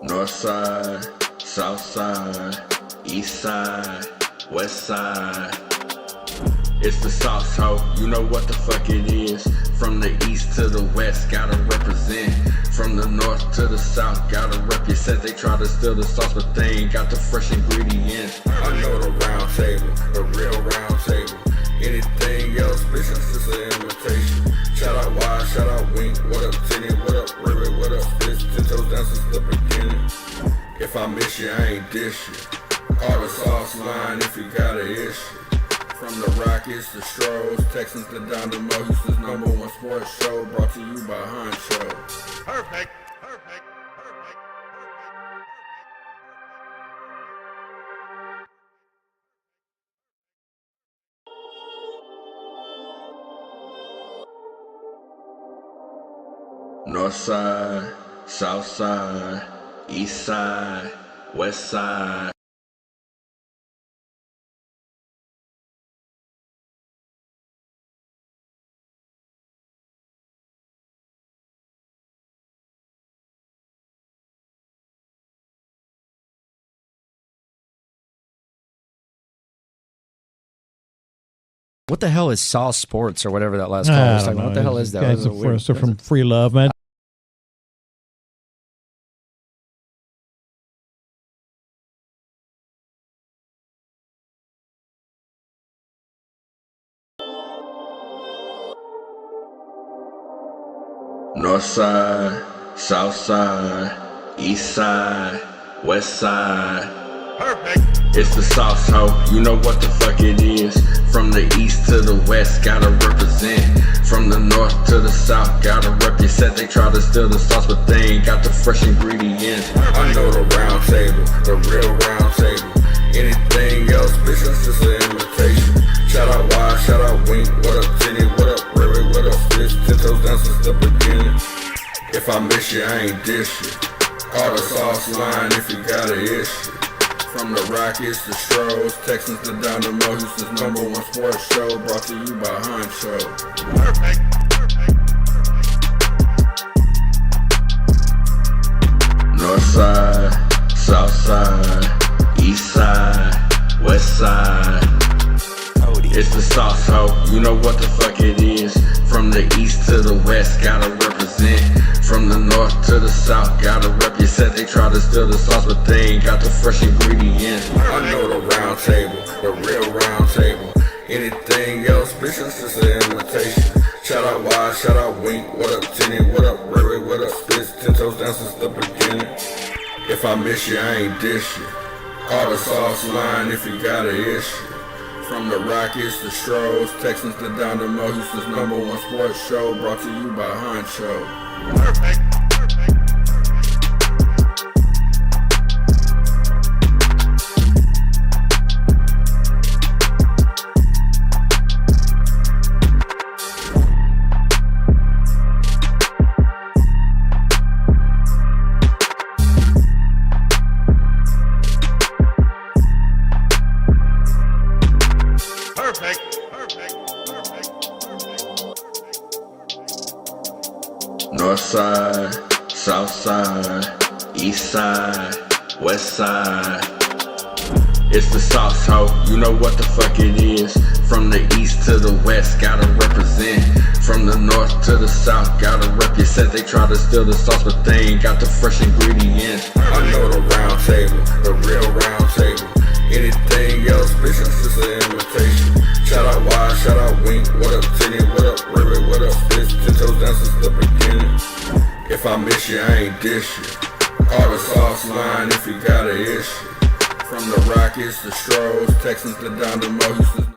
North side, south side, east side, west side. It's the sauce, ho, you know what the fuck it is. From the east to the west, gotta represent. From the north to the south, gotta rep. You said they try to steal the sauce, but they ain't got the fresh ingredients. I know the round table, the real round table. Anything else, bitch, that's just an invitation. Shout out Wise, shout out Wink, what up Tinny, what up River, what up Bitch, 10 toes down since the beginning. If I miss you, I ain't dish you. Call the sauce line if you got an issue. From the Rockets, the Stros, Texans to Dynamo, Houston's #1 sports show, brought to you by Honcho. Perfect. North side, south side, east side, west side. What the hell is Sauce Sports or whatever that last call was talking about? What the hell is that? Guys are from Free Love, man. North side, south side, east side, west side. Perfect. It's the sauce, ho, you know what the fuck it is. From the east to the west, gotta represent. From the north to the south, gotta rep. You said they try to steal the sauce, but they ain't got the fresh ingredients. I know the round table, the real round table. Anything else, bitch, that's just an invitation. Shout out Wise, shout out Wink, what up Tinny, what up River, what up Bitch, 10 toes down since the beginning. If I miss you, I ain't dish you. Call the sauce line if you got an issue. From the Rockets, the Stros, Texans to Dynamo, Houston's #1 sports show, brought to you by Honcho. Perfect. North side, south side, east side, west side. It's the sauce, ho, you know what the fuck it is. From the east to the west, gotta represent. From the north to the south, gotta rep. You said they try to steal the sauce, but they ain't got the fresh ingredients. I know the round table, the real round table. Anything else, bitch, that's just an invitation. Shout out Wise, shout out Wink, what up Tinny, what up River, what up Bitch, 10 toes down since the beginning. If I miss you, I ain't dish you. Call the sauce line if you got an issue. From the Rockets, the Stros, Texans to Dynamo, Houston's #1 sports show, brought to you by Honcho. Perfect. North side, south side, east side, west side. It's the sauce, ho, you know what the fuck it is. From the east to the west, gotta represent. From the north to the south, gotta rep. You said they try to steal the sauce, but they ain't got the fresh ingredients. I know the round table, the real round table. Anything else, bitch, that's just an invitation. Shout out Wise, shout out Wink, what up Tinny, what up River, what up Bitch, 10 toes down since the beginning. If I miss you, I ain't dish you. Call the sauce line if you got an issue. From the Rockets, the Stros, Texans to Dynamo, Houston's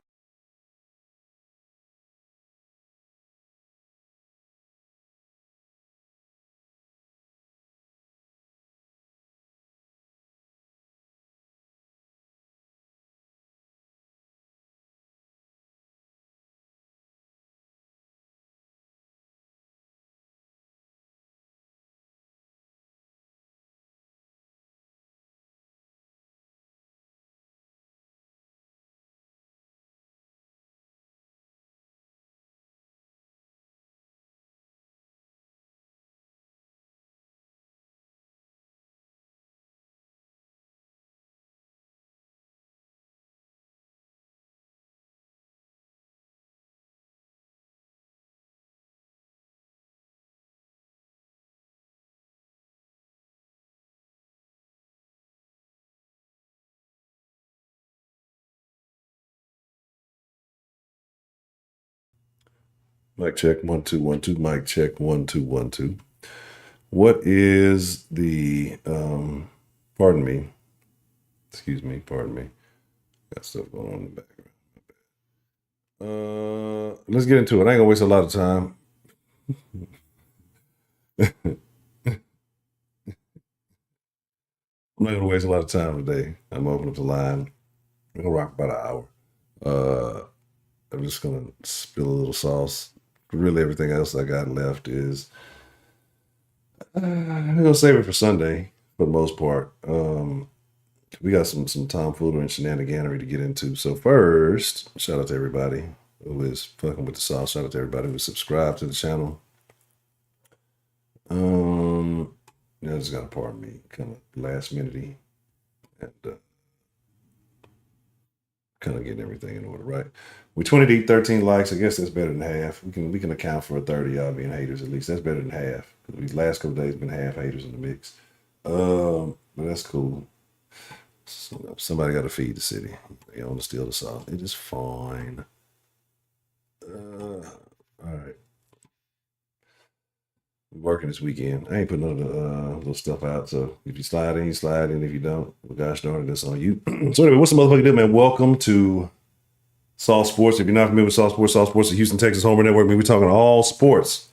Mic check 1 2 1 2. Mic check 1 2 1 2. What is the pardon me? Excuse me. Pardon me. Got stuff going on in the background. Let's get into it. I ain't gonna waste a lot of time. I'm not gonna waste a lot of time today. I'm gonna open up the line. We're gonna rock about an hour. I'm just gonna spill a little sauce. Really, everything else I got left is I'm gonna save it for Sunday for the most part. We got some tomfoolery and shenaniganery to get into. So first, shout out to everybody who is fucking with the sauce. Shout out to everybody who subscribed to the channel. Yeah, I just gotta pardon me, kind of last minute-y, and kind of getting everything in order, right? We 20 deep, 13 likes. I guess that's better than half. We can account for a 30 y'all being haters at least. That's better than half. These last couple days been half haters in the mix. But that's cool. So, somebody got to feed the city. They want to steal the sauce. It is fine. All right. Working this weekend. I ain't putting no little stuff out. So if you slide in, you slide in. If you don't, well, gosh darn it, that's on you. So anyway, what's the motherfucker do, man? Welcome to Sauce Sports. If you're not familiar with Sauce Sports is Houston, Texas Homer Network. I mean, we're talking all sports,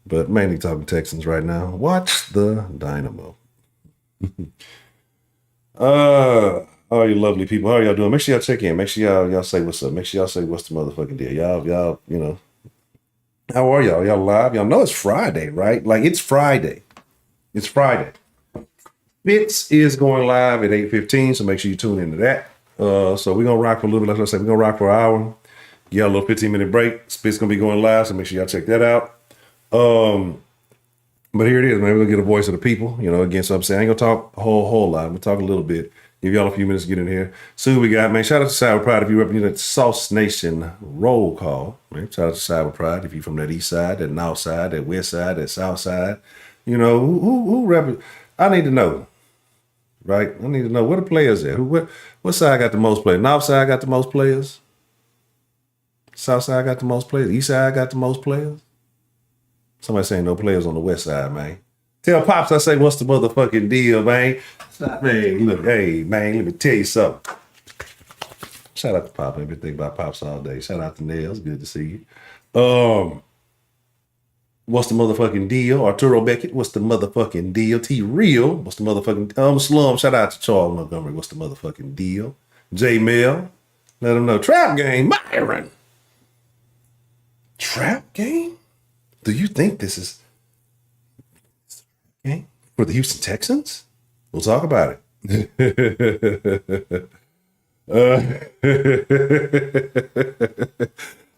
but mainly talking Texans right now. Watch the Dynamo. All you lovely people, how are y'all doing? Make sure y'all check in. Make sure y'all say what's up. Make sure y'all say what's the motherfucking deal. Y'all, you know. How are y'all? Y'all live? Y'all know it's Friday, right? Like, it's Friday. It's Friday. Fitz is going live at 8:15, so make sure you tune into that. So we're going to rock for a little bit. Like I said, we're going to rock for an hour. You got a little 15-minute break. Spit's going to be going live, so make sure y'all check that out. But here it is, man. We're going to get a voice of the people. You know, again, so I'm saying I ain't going to talk a whole lot. I'm going to talk a little bit. Give y'all a few minutes to get in here. See who we got, man. Shout out to Cyber Pride if you represent the Sauce Nation roll call. Man. Shout out to Cyber Pride if you from that east side, that north side, that west side, that south side. You know, who represent? I need to know, right? I need to know where the players at. What side got the most players? North side got the most players? South side got the most players? East side got the most players? Somebody saying no players on the west side, man. Tell Pops I say, what's the motherfucking deal, man? Man, look, hey, man, let me tell you something. Shout out to Pop. I've been thinking about Pops all day. Shout out to Snail. It's good to see you. What's the motherfucking deal? Arturo Beckett, what's the motherfucking deal? T Real, what's the motherfucking Slum? Shout out to Charles Montgomery, what's the motherfucking deal? J Mel, let him know. Trap Game, Myron. Trap Game? Do you think this is okay for the Houston Texans? We'll talk about it.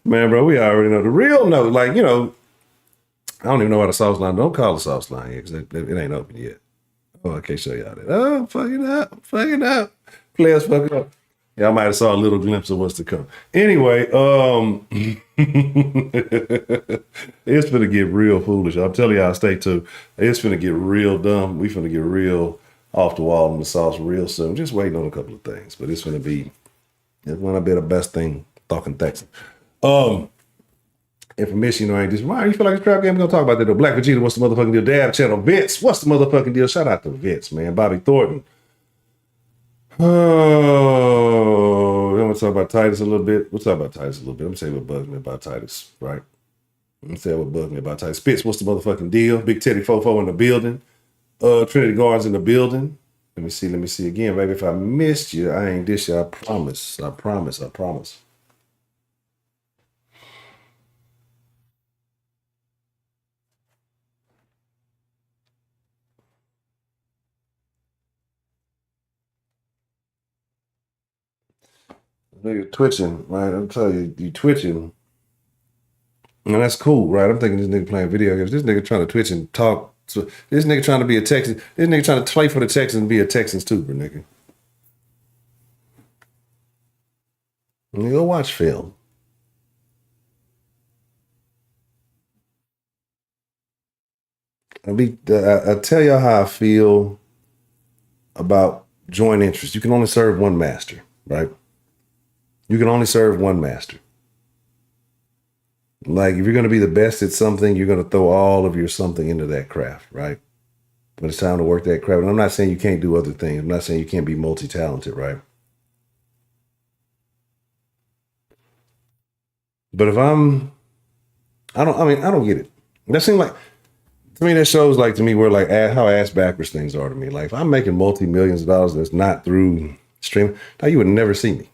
Man, bro, we already know the real note. Like, you know, I don't even know how the sauce line. Don't call the sauce line yet because it ain't open yet. Oh, I can't show y'all that. Oh, fucking up. Players fucking up. Yeah, I might have saw a little glimpse of what's to come. Anyway, it's gonna get real foolish. I'm telling y'all, stay tuned. It's gonna get real dumb. We finna get real off the wall in the sauce real soon. Just waiting on a couple of things, but it's gonna be the best thing talking Texan. Information, you know, ain't just why you feel like a trap game. We're gonna talk about that though. Black Vegeta, what's the motherfucking deal? Dab Channel, Vince, what's the motherfucking deal? Shout out to Vince, man. Bobby Thornton. Oh, I'm gonna talk about Titus a little bit. We'll talk about Titus a little bit. I'm gonna tell you what bugs me about Titus, right? I'm gonna tell you what bugs me about Titus. Spitz, what's the motherfucking deal? Big Teddy Fofo in the building. Trinity Guards in the building. Let me see again, baby. If I missed you, I ain't dish you. I promise. Nigga twitching, right? I'm telling you twitching. And that's cool, right? I'm thinking this nigga playing video games. This nigga trying to twitch and talk. So this nigga trying to be a Texan. This nigga trying to play for the Texans and be a Texans tuber, nigga. And you go watch film. I tell y'all how I feel about joint interest. You can only serve one master, right? You can only serve one master. Like, if you're going to be the best at something, you're going to throw all of your something into that craft, right? When it's time to work that craft. And I'm not saying you can't do other things. I'm not saying you can't be multi-talented, right? But if I don't get it. That seems like, to me, that shows like to me where like how ass backwards things are to me. Like if I'm making multi-millions of dollars that's not through streaming, now you would never see me.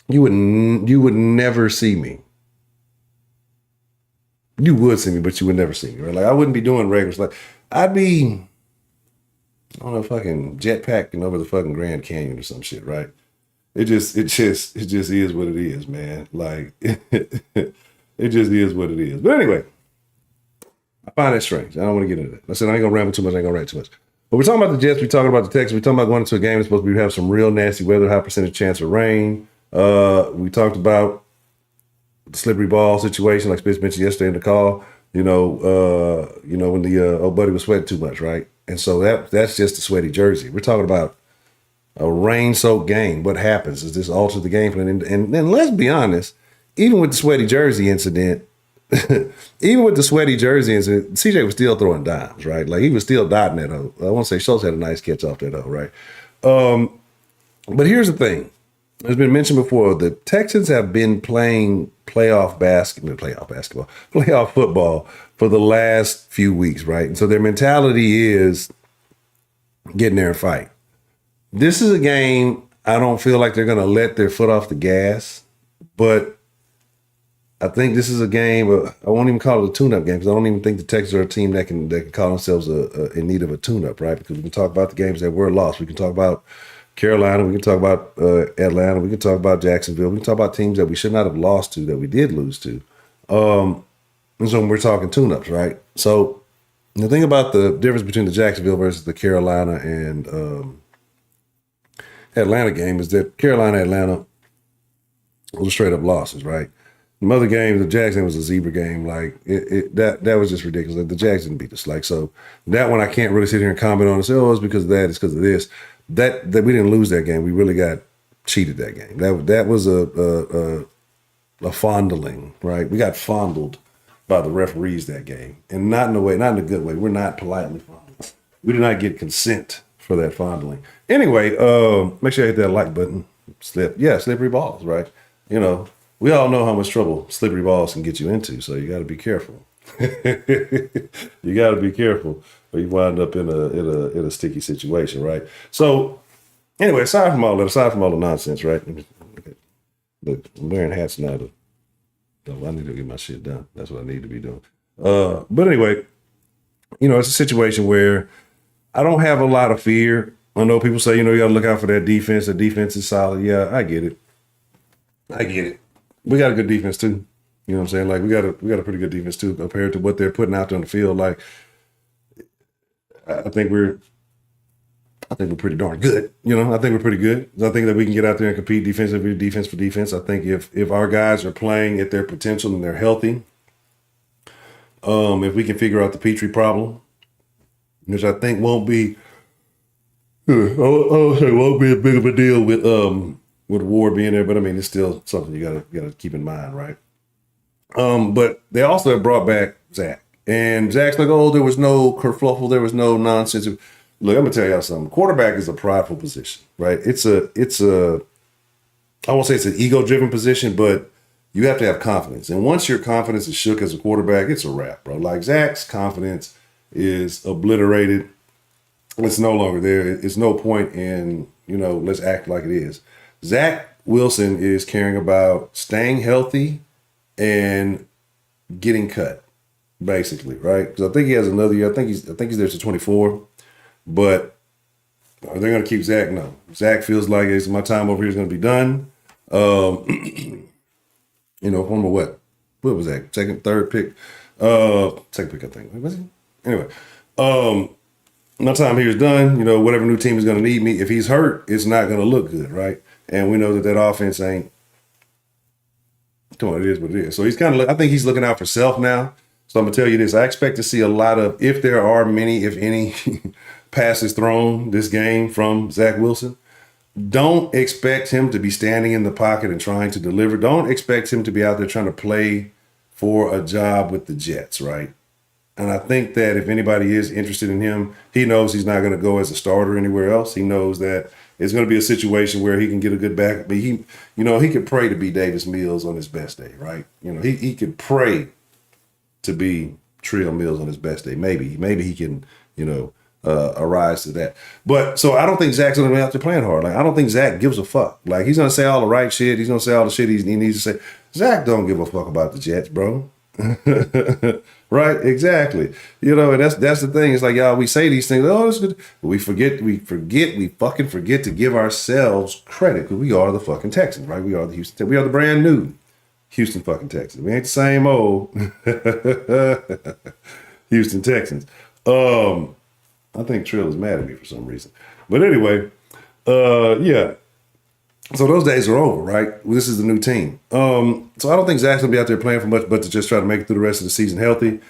You would never see me. You would see me, but you would never see me, right? Like I wouldn't be doing regulars. Like I'd be, I don't know, fucking jetpacking over the fucking Grand Canyon or some shit, right? It just is what it is, man. Like it just is what it is. But anyway, I find that strange. I don't want to get into that. I said I ain't gonna ramble too much. I ain't gonna rant too much. But we're talking about the Jets. We're talking about the Texans. We're talking about going into a game that's supposed to have some real nasty weather, high percentage chance of rain. We talked about the slippery ball situation, like Spitz mentioned yesterday in the call. When the old buddy was sweating too much, right? And so that's just a sweaty jersey. We're talking about a rain-soaked game. What happens? Does this alter the game plan? And then let's be honest, even with the sweaty jersey incident, CJ was still throwing dimes, right? Like he was still dotting that hoe. I want to say Schultz had a nice catch off that hoe, right? But here's the thing. It's been mentioned before, the Texans have been playing playoff football for the last few weeks, right? And so their mentality is get in there and fight. This is a game I don't feel like they're going to let their foot off the gas, but I think this is a game, I won't even call it a tune-up game because I don't even think the Texans are a team that can call themselves in need of a tune-up, right? Because we can talk about the games that were lost. We can talk about Carolina. We can talk about Atlanta. We can talk about Jacksonville. We can talk about teams that we should not have lost to, that we did lose to. And so we're talking tune-ups, right? So the thing about the difference between the Jacksonville versus the Carolina and Atlanta game is that Carolina-Atlanta was straight-up losses, right? The other game, the Jags game was a zebra game. Like that was just ridiculous. Like, the Jags didn't beat us. Like, so that one I can't really sit here and comment on and say, oh, it's because of that, it's because of this. That we didn't lose that game. We really got cheated that game. That was a fondling, right? We got fondled by the referees that game, and not in a good way. We're not politely fondled. We did not get consent for that fondling. Anyway, make sure you hit that like button. Slippery balls, right? We all know how much trouble slippery balls can get you into, so you got to be careful. You got to be careful, or you wind up in a sticky situation, right? So, anyway, aside from all the nonsense, right? Look, I'm wearing hats now. I need to get my shit done. That's what I need to be doing. But anyway, it's a situation where I don't have a lot of fear. I know people say, you got to look out for that defense. The defense is solid. Yeah, I get it. We got a good defense too. You know what I'm saying? Like we got a pretty good defense too compared to what they're putting out there on the field. Like I think we're pretty darn good. I think we're pretty good. I think that we can get out there and compete defensively, defense for defense. I think if our guys are playing at their potential and they're healthy, if we can figure out the Petrie problem, which I think won't be as big of a deal with Ward being there, but I mean it's still something you gotta keep in mind, right? But they also have brought back Zach. And Zach's like, oh, there was no kerfluffle, there was no nonsense. Look, I'm gonna tell y'all something. Quarterback is a prideful position, right? It's a I won't say it's an ego-driven position, but you have to have confidence. And once your confidence is shook as a quarterback, it's a wrap, bro. Like Zach's confidence is obliterated. It's no longer there. It's no point in, let's act like it is. Zach Wilson is caring about staying healthy and getting cut, basically, right? Because I think he has another year. I think he's there to 24. But are they going to keep Zach? No. Zach feels like my time over here is going to be done. One more what? What was that? Second, third pick? Second pick, I think. Was he? Anyway, my time here is done. Whatever new team is going to need me. If he's hurt, it's not going to look good, right? And we know that offense ain't. Come on, it is what it is. So he's I think he's looking out for self now. So I'm going to tell you this. I expect to see a lot of, if there are many, if any, passes thrown this game from Zach Wilson. don't expect him to be standing in the pocket and trying to deliver. Don't expect him to be out there trying to play for a job with the Jets, right? And I think that if anybody is interested in him, he knows he's not going to go as a starter anywhere else. He knows that it's going to be a situation where he can get a good back. But he could pray to be Davis Mills on his best day, right? He could pray to be Trill Mills on his best day. Maybe he can, arise to that. But so I don't think Zach's going to be out there playing hard. Like, I don't think Zach gives a fuck. Like, he's going to say all the right shit. He's going to say all the shit he needs to say. Zach don't give a fuck about the Jets, bro. Right? Exactly. And that's the thing. It's like, y'all, we say these things. Oh, it's good. But we fucking forget to give ourselves credit because we are the fucking Texans, right? We are the brand new Houston fucking Texans. We ain't the same old Houston Texans. I think Trill is mad at me for some reason. But anyway, yeah. So those days are over, right? This is the new team. So I don't think Zach's going to be out there playing for much, but to just try to make it through the rest of the season healthy.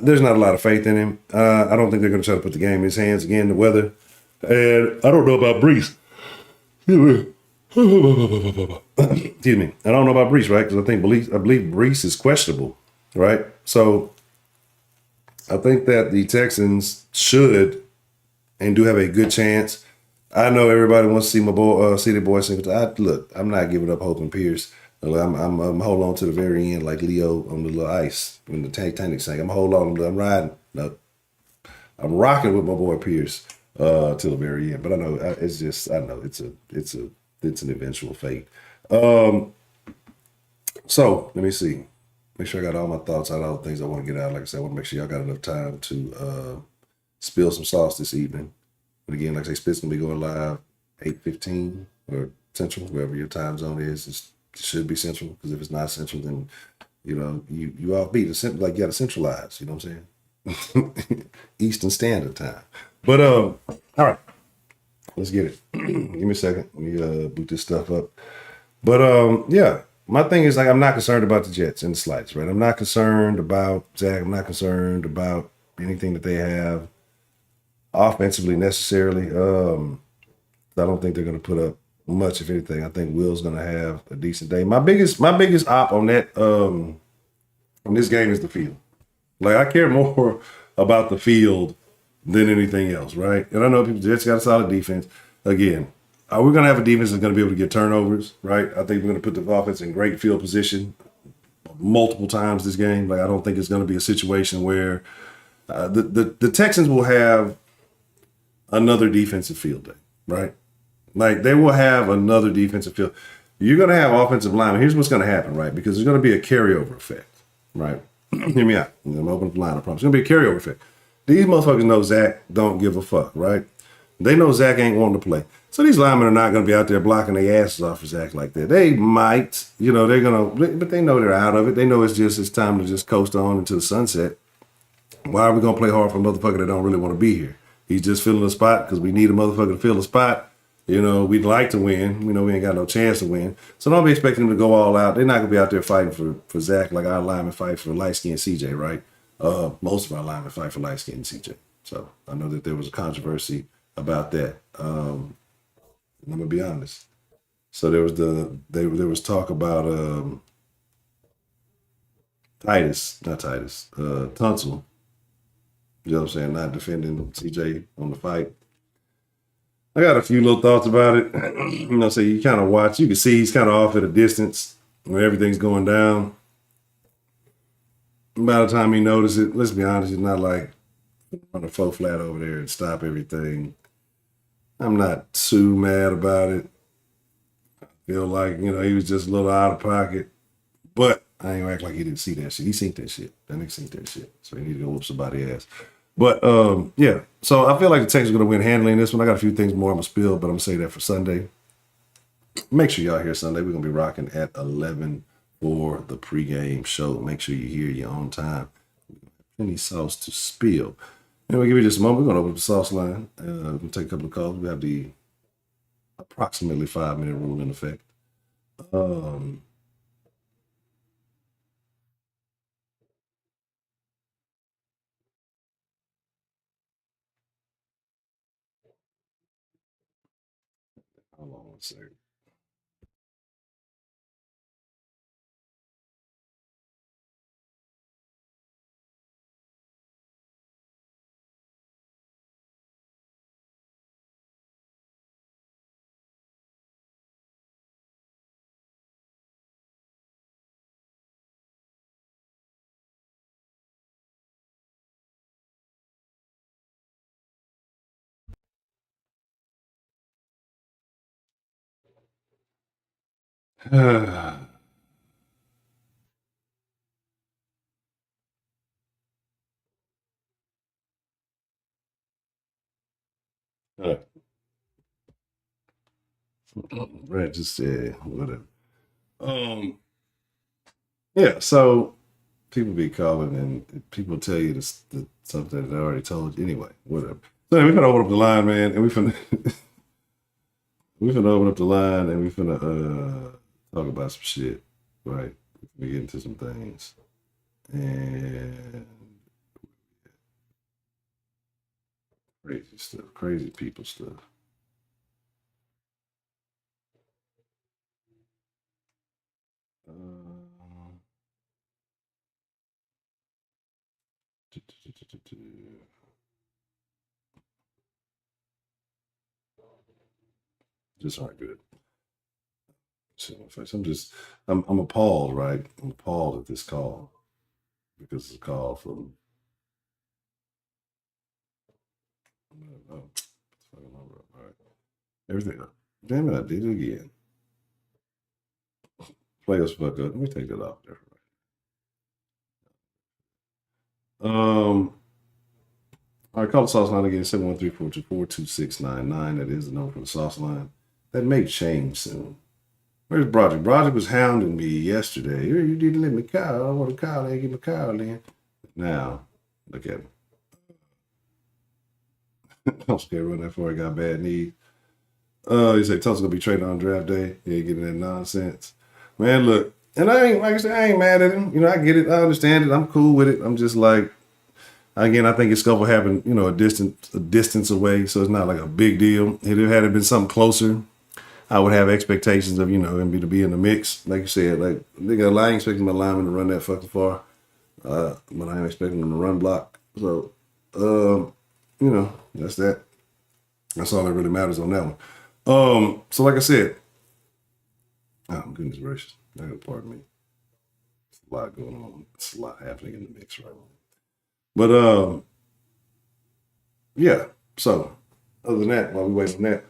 There's not a lot of faith in him. I don't think they're going to try to put the game in his hands again, the weather. And I don't know about Brees. Excuse me. I don't know about Brees, right? Because I believe Brees is questionable, right? So I think that the Texans should and do have a good chance. I know everybody wants to see my boy, see their boy sing. Look, I'm not giving up hope in Pierce. I'm holding on to the very end like Leo on the little ice when the Titanic sank. I'm holding on. I'm riding. No, I'm rocking with my boy Pierce till the very end. But I know it's an eventual fate. So let me see. Make sure I got all my thoughts out, all the things I want to get out. Like I said, I want to make sure y'all got enough time to spill some sauce this evening. But again, like I say, Spit's gonna be going live 8:15 or Central, wherever your time zone is. It should be Central, because if it's not Central, then you off beat. Like you got to centralize. You know what I'm saying? Eastern Standard Time. But all right, let's get it. Give me a second. Let me boot this stuff up. But yeah, my thing is, like, I'm not concerned about the Jets in the slightest, right? I'm not concerned about Zach. I'm not concerned about anything that they have offensively necessarily. I don't think they're going to put up much, if anything. I think Will's going to have a decent day. My biggest op on that on this game is the field. Like, I care more about the field than anything else, right? And I know people, Jets got a solid defense. Again, we're going to have a defense that's going to be able to get turnovers, right? I think we're going to put the offense in great field position multiple times this game. Like, I don't think it's going to be a situation where the Texans will have another defensive field day, right? Like, they will have another defensive field. You're going to have offensive linemen. Here's what's going to happen, right? Because there's going to be a carryover effect, right? Hear me out. I'm going to open up the line, I promise. It's going to be a carryover effect. These motherfuckers know Zach don't give a fuck, right? They know Zach ain't wanting to play. So these linemen are not going to be out there blocking their asses off for Zach like that. They might, they're going to, but they know they're out of it. They know it's time to just coast on into the sunset. Why are we going to play hard for a motherfucker that don't really want to be here? He's just filling a spot because we need a motherfucker to fill a spot. We'd like to win. We know we ain't got no chance to win. So don't be expecting them to go all out. They're not going to be out there fighting for Zach like our linemen fight for Lightskin CJ, right? Most of our linemen fight for Lightskin CJ. So I know that there was a controversy about that. I'm going to be honest. So there was talk about Tunsil. You know what I'm saying? Not defending CJ on the fight. I got a few little thoughts about it. So you kind of watch. You can see he's kind of off at a distance when everything's going down. By the time he notices it, let's be honest, he's not like on a faux flat over there and stop everything. I'm not too mad about it. I feel like, he was just a little out of pocket. But I ain't gonna act like he didn't see that shit. He seen that shit. That nigga seen that shit. So he need to go whoop somebody's ass. But yeah. So I feel like the Texans are gonna win handling this one. I got a few things more I'm gonna spill, but I'm gonna say that for Sunday. Make sure y'all here Sunday. We're gonna be rocking at 11 for the pregame show. Make sure you're here, you're on time. Plenty sauce to spill. And we'll give you just a moment. We're gonna open up the sauce line. We're gonna take a couple of calls. We have the approximately 5-minute rule in effect. Hold on one second. Right, just whatever. Yeah, so people be calling and people tell you something that I already told you. Anyway, whatever. So anyway, we finna open up the line, man, and we finna open up the line and we finna talk about some shit, right? We get into some things. And crazy stuff, crazy people stuff. Just aren't good. So I'm appalled, right? I'm appalled at this call because it's a call from. Oh, all right. Everything up. Damn it, I did it again. Play us fuck up. Let me take that off there. All right, call the sauce line again, 713-424-2699. That is the number for the sauce line. That may change soon. Where's Broderick? Broderick was hounding me yesterday. You didn't let me call. I want to call and get my call in. Now, look at him. I'm scared run that far. He got bad knee. He said Tulsa gonna be traded on draft day. Yeah, getting that nonsense. Man, look, and I ain't mad at him. You know, I get it, I understand it, I'm cool with it. I'm just like, again, I think his scuffle happened, you know, a distance away, so it's not like a big deal. Had it been something closer, I would have expectations of, you know, him to be in the mix. Like you said, like nigga, I ain't expecting my lineman to run that fucking far. But I am expecting him to run block. So you know, that's that. That's all that really matters on that one. So like I said, oh goodness gracious, pardon me. There's a lot going on. It's a lot happening in the mix right now. But yeah. So other than that, while we wait on that,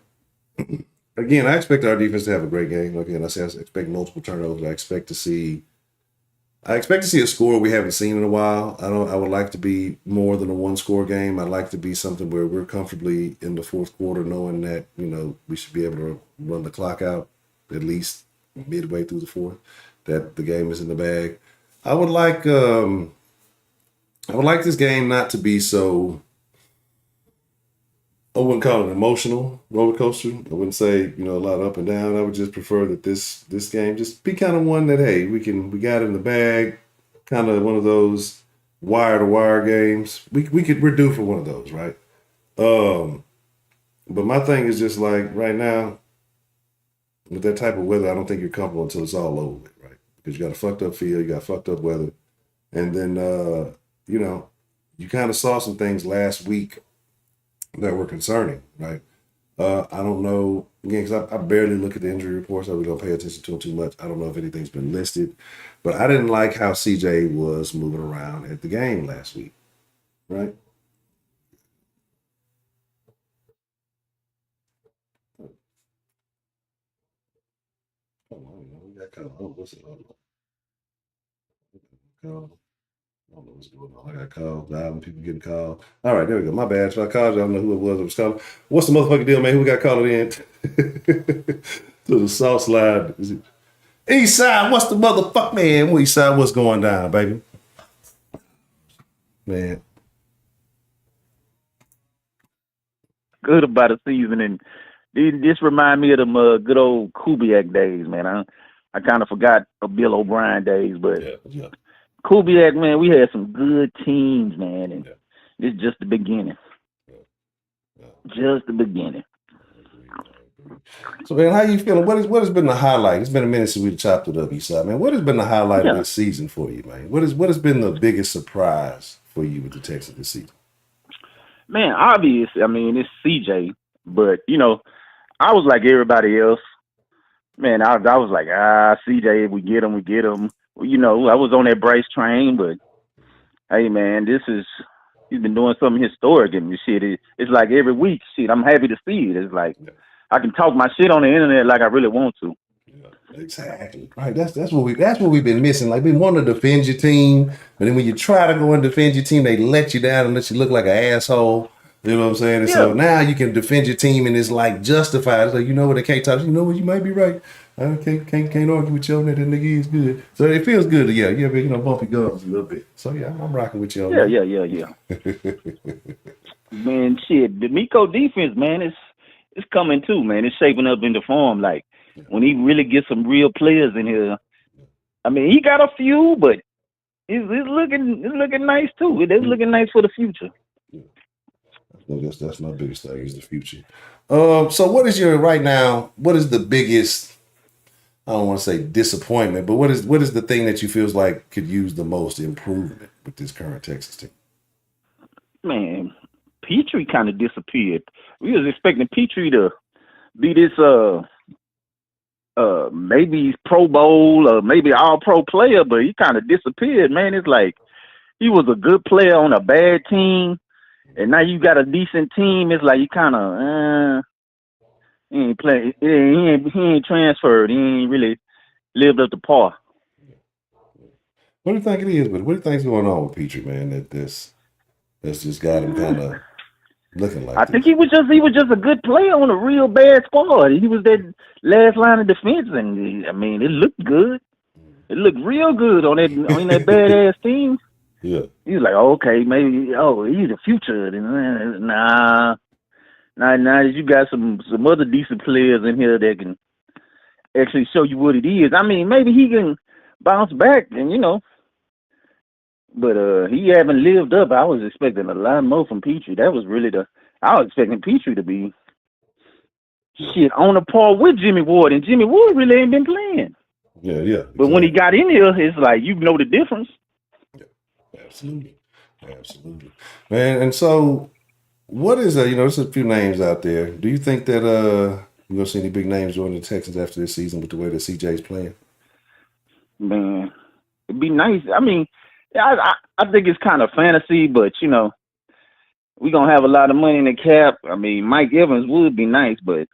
again, I expect our defense to have a great game. Again, I expect multiple turnovers. I expect to see a score we haven't seen in a while. I would like to be more than a one-score game. I'd like to be something where we're comfortably in the fourth quarter, knowing that, you know, we should be able to run the clock out at least midway through the fourth. That the game is in the bag. I would like this game not to be so. I wouldn't call it an emotional roller coaster. I wouldn't say, you know, a lot of up and down. I would just prefer that this game just be kind of one that, hey, we got it in the bag, kind of one of those wire to wire games. We're due for one of those, right? But my thing is just like right now, with that type of weather, I don't think you're comfortable until it's all over with, right? Because you got a fucked up field, you got fucked up weather, and then you know, you kind of saw some things last week that were concerning, right? I don't know, again, because I barely look at the injury reports. I really don't pay attention to them too much. I don't know if anything's been listed, but I didn't like how CJ was moving around at the game last week, right? Hold on, we got called. Oh, what's it? Call. I don't know what's going on. I got calls, diving, people getting called. All right, there we go. My bad. So I called you. I don't know who it was that was calling. What's the motherfucking deal, man? Who we got calling in? To the sauce slide. Is it East Side? What's the motherfuck, man? East Side, what's going down, baby? Man. Good about a season, and this remind me of them good old Kubiak days, man. I kind of forgot of Bill O'Brien days, but yeah. Kubiak, man, we had some good teams, man, and it's just the beginning. Yeah. Just the beginning. So, man, how you feeling? What has been the highlight? It's been a minute since we chopped it up, Eastside, man. What has been the highlight of this season for you, man? What has been the biggest surprise for you with the Texans this season? Man, obviously, I mean, it's CJ, but I was like everybody else. Man, I was like, CJ, if we get him, we get him. Well, I was on that Bryce train, but hey, man, he's been doing something historic and shit. It's like every week, shit, I'm happy to see it. It's like I can talk my shit on the internet like I really want to. Exactly. Right. That's what we've been missing. Like, we want to defend your team, but then when you try to go and defend your team, they let you down and let you look like an asshole. You know what I'm saying? And so now you can defend your team and it's like justified. It's like, you know what, they can't talk. You know what, you might be right. I can't argue with you on that. That nigga is good. So it feels good to bump your gums a little bit. So yeah, I'm rocking with you on that. Yeah. Man, shit, the Miko defense, man, it's coming too, man. It's shaping up into form. Like when he really gets some real players in here. I mean, he got a few, but it's looking nice too. It's looking nice for the future. That's my biggest thing is the future. So what is the biggest, I don't want to say disappointment, but what is the thing that you feels like could use the most improvement with this current Texas team? Man, Petrie kind of disappeared. We was expecting Petrie to be this maybe Pro Bowl or maybe All Pro player, but he kind of disappeared, man. It's like he was a good player on a bad team, and now you got a decent team. It's like you kind of he ain't play. He ain't transferred. He ain't really lived up to par. What do you think it is? But what do you think's going on with Petrie, man? That's just got him kind of looking like. I think he was just a good player on a real bad squad. He was that last line of defense, and it looked good. It looked real good on that badass team. Yeah, he was like, okay, maybe he's the future. Nah, you got some other decent players in here that can actually show you what it is. I mean, maybe he can bounce back, and but he haven't lived up. I was expecting a lot more from Petrie. That was really I was expecting Petrie to be shit on a par with Jimmy Ward, and Jimmy Ward really ain't been playing. Yeah, yeah. Exactly. But when he got in here, it's like you know the difference. Yeah, absolutely, man. And so, what is there's a few names out there. Do you think that you're gonna see any big names joining the Texans after this season with the way that CJ's playing? Man, it'd be nice. I mean, I think it's kind of fantasy, but we're gonna have a lot of money in the cap. I mean, Mike Evans would be nice, but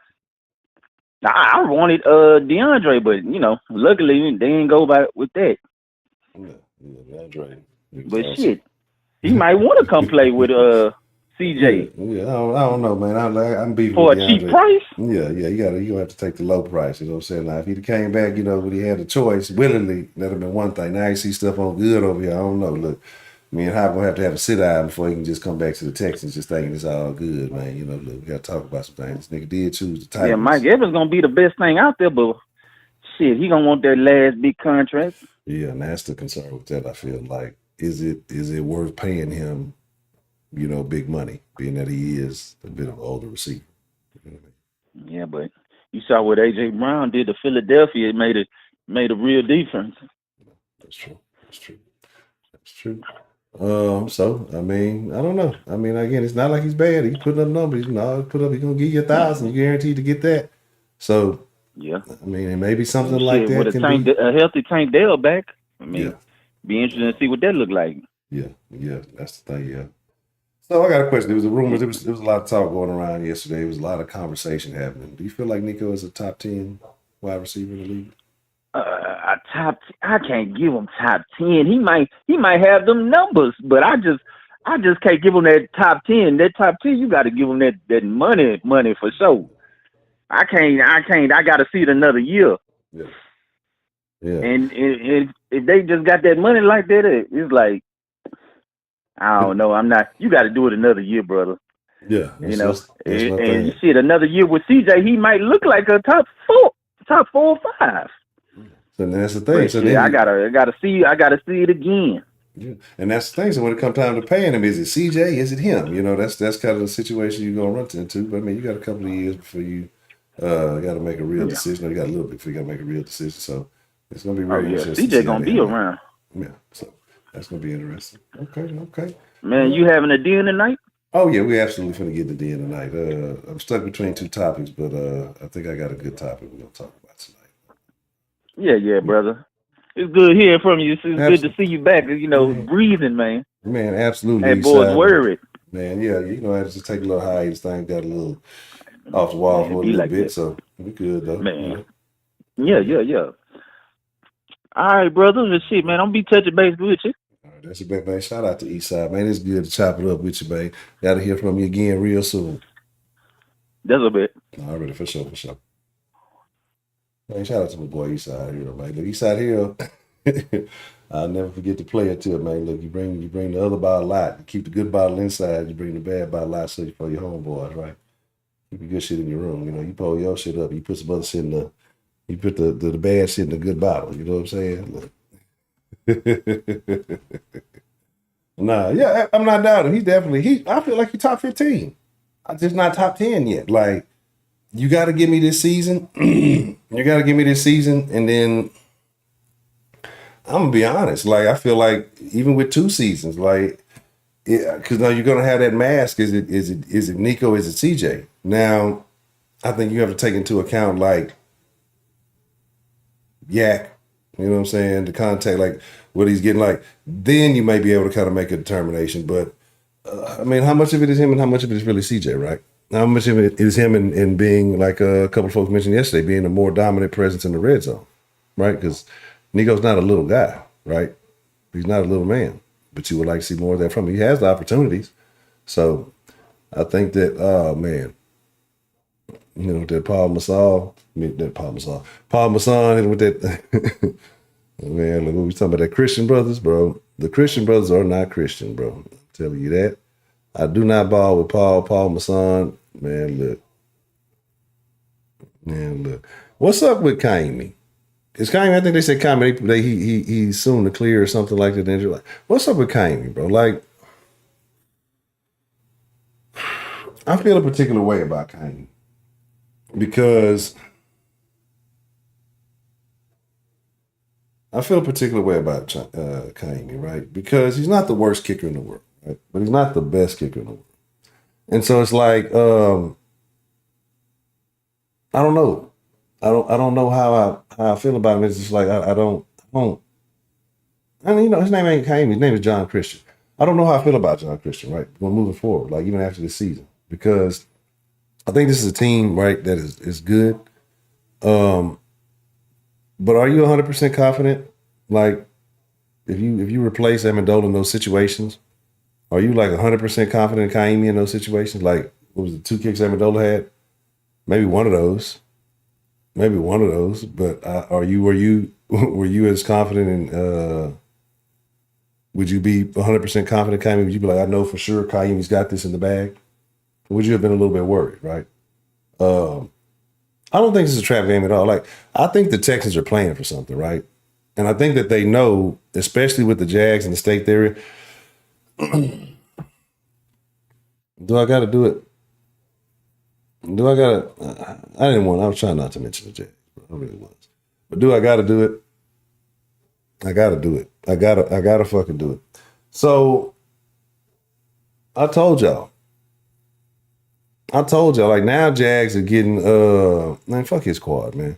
I wanted DeAndre, but luckily they didn't go with that. Yeah, DeAndre. But shit, he might want to come play with CJ. Yeah, I don't know, man. I'm beefing for a DeAndre. Cheap price. Yeah, you gonna have to take the low price. You know what I'm saying? Now, if he came back, when he had a choice willingly, that'd have been one thing. Now you see stuff on good over here. I don't know. Look, me and Hop gonna have to have a sit down before he can just come back to the Texans, just thinking it's all good, man. Look, we gotta talk about some things. This nigga did choose the Titans. Yeah, Mike Evans gonna be the best thing out there, but shit, he gonna want that last big contract. Yeah, and that's the concern with that. I feel like, is it worth paying him, big money, being that he is a bit of an older receiver? You know what I mean? Yeah, but you saw what AJ Brown did to Philadelphia. It made a real difference. That's true. So I mean, I don't know. I mean, again, it's not like he's bad. He's putting up numbers. He's gonna give you 1,000. You're guaranteed to get that. So yeah, I mean, it may be something like that. With a healthy Tank Dell back. I mean, be interesting to see what that look like. Yeah, that's the thing. Yeah. So I got a question. There was a rumor. There was a lot of talk going around yesterday. There was a lot of conversation happening. Do you feel like Nico is a top 10 wide receiver in the league? I can't give him top 10. He might have them numbers, but I just can't give him that top 10. That top 10, you got to give him that money for sure. I can't. I got to see it another year. Yeah. And if they just got that money like that, it's like, I don't know. I'm not. You got to do it another year, brother. Yeah. And shit, another year with CJ, he might look like a top four or five. So that's the thing. So then I gotta see it again. Yeah, and that's the thing. So when it comes time to paying him, is it CJ? Is it him? That's kind of the situation you're gonna run into. But I mean, you got a couple of years before you Got to make a real decision. You got a little bit, you got to make a real decision. So it's going to be very interesting. CJ gonna be around. Yeah, so that's going to be interesting. Okay. Man, you having a dinner tonight? Oh yeah, we absolutely finna get the D in tonight. I'm stuck between two topics, but I think I got a good topic we're gonna talk about tonight. Yeah, brother. It's good hearing from you. It's good to see you back. Breathing, man. Man, absolutely. That boy's worried. Man, yeah, I had to just take a little hiatus. Thing got a little off the wall for a little bit, that. So we good though. Man. Yeah. All right, brother. Shit, man. Don't be touching base with you. That's your big man. Shout out to Eastside, man. It's good to chop it up with you, man. Got to hear from you again real soon. That's a bit. Already, for sure. Man, shout out to my boy Eastside here, man. Look, Eastside here, I'll never forget the player to it, man. Look, you bring the other bottle out. You keep the good bottle inside. You bring the bad bottle out so for your homeboys, right? Keep your good shit in your room. You pull your shit up. You put some other shit in the. You put the bad shit in the good bottle. You know what I'm saying? Look. Nah, yeah, I'm not doubting. I feel like he's top 15. I'm just not top 10 yet. Like, you got to give me this season. And then I'm gonna be honest. Like, I feel like even with 2 seasons, like, because now you're gonna have that mask. Is it Nico? Is it CJ? Now, I think you have to take into account like Yak. You know what I'm saying? The contact, like what he's getting, like then you may be able to kind of make a determination. But I mean, how much of it is him and how much of it is really CJ, right? How much of it is him and being, like a couple of folks mentioned yesterday, being a more dominant presence in the red zone, right? Because Nico's not a little guy, right? He's not a little man, but you would like to see more of that from him. He has the opportunities. So I think that, oh man, that Paul Masson with that, man, look, we talking about that Christian brothers, bro. The Christian brothers are not Christian, bro. I'm telling you that. I do not ball with Paul Masson. Man, look. What's up with Kaimi? Is Kaimi, I think they said Kaimi, he's soon to clear or something like that. Like, what's up with Kaimi, bro? Like, I feel a particular way about Kaimi because Kaimi, right? Because he's not the worst kicker in the world, right? But he's not the best kicker in the world. And so it's like, I don't know. I don't know how I feel about him. It's just like I don't. And his name ain't Kaimi. His name is John Christian. I don't know how I feel about John Christian, right? We're moving forward, like even after this season, because I think this is a team, right, that is good. But are you 100% confident? Like, if you replace Amendola in those situations, are you like 100% confident in Kaimi in those situations? Like, what was the 2 kicks Amendola had? Maybe one of those. But were you as confident in? Would you be 100% confident in Kaimi? Would you be like, I know for sure Kaimi's got this in the bag? Or would you have been a little bit worried, right? I don't think this is a trap game at all. Like, I think the Texans are playing for something, right? And I think that they know, especially with the Jags and the state theory, do I got to do it? I was trying not to mention the Jags. I really was. But do I got to do it? I got to do it. I got to fucking do it. So I told y'all, like now Jags are getting, man, fuck his squad, man.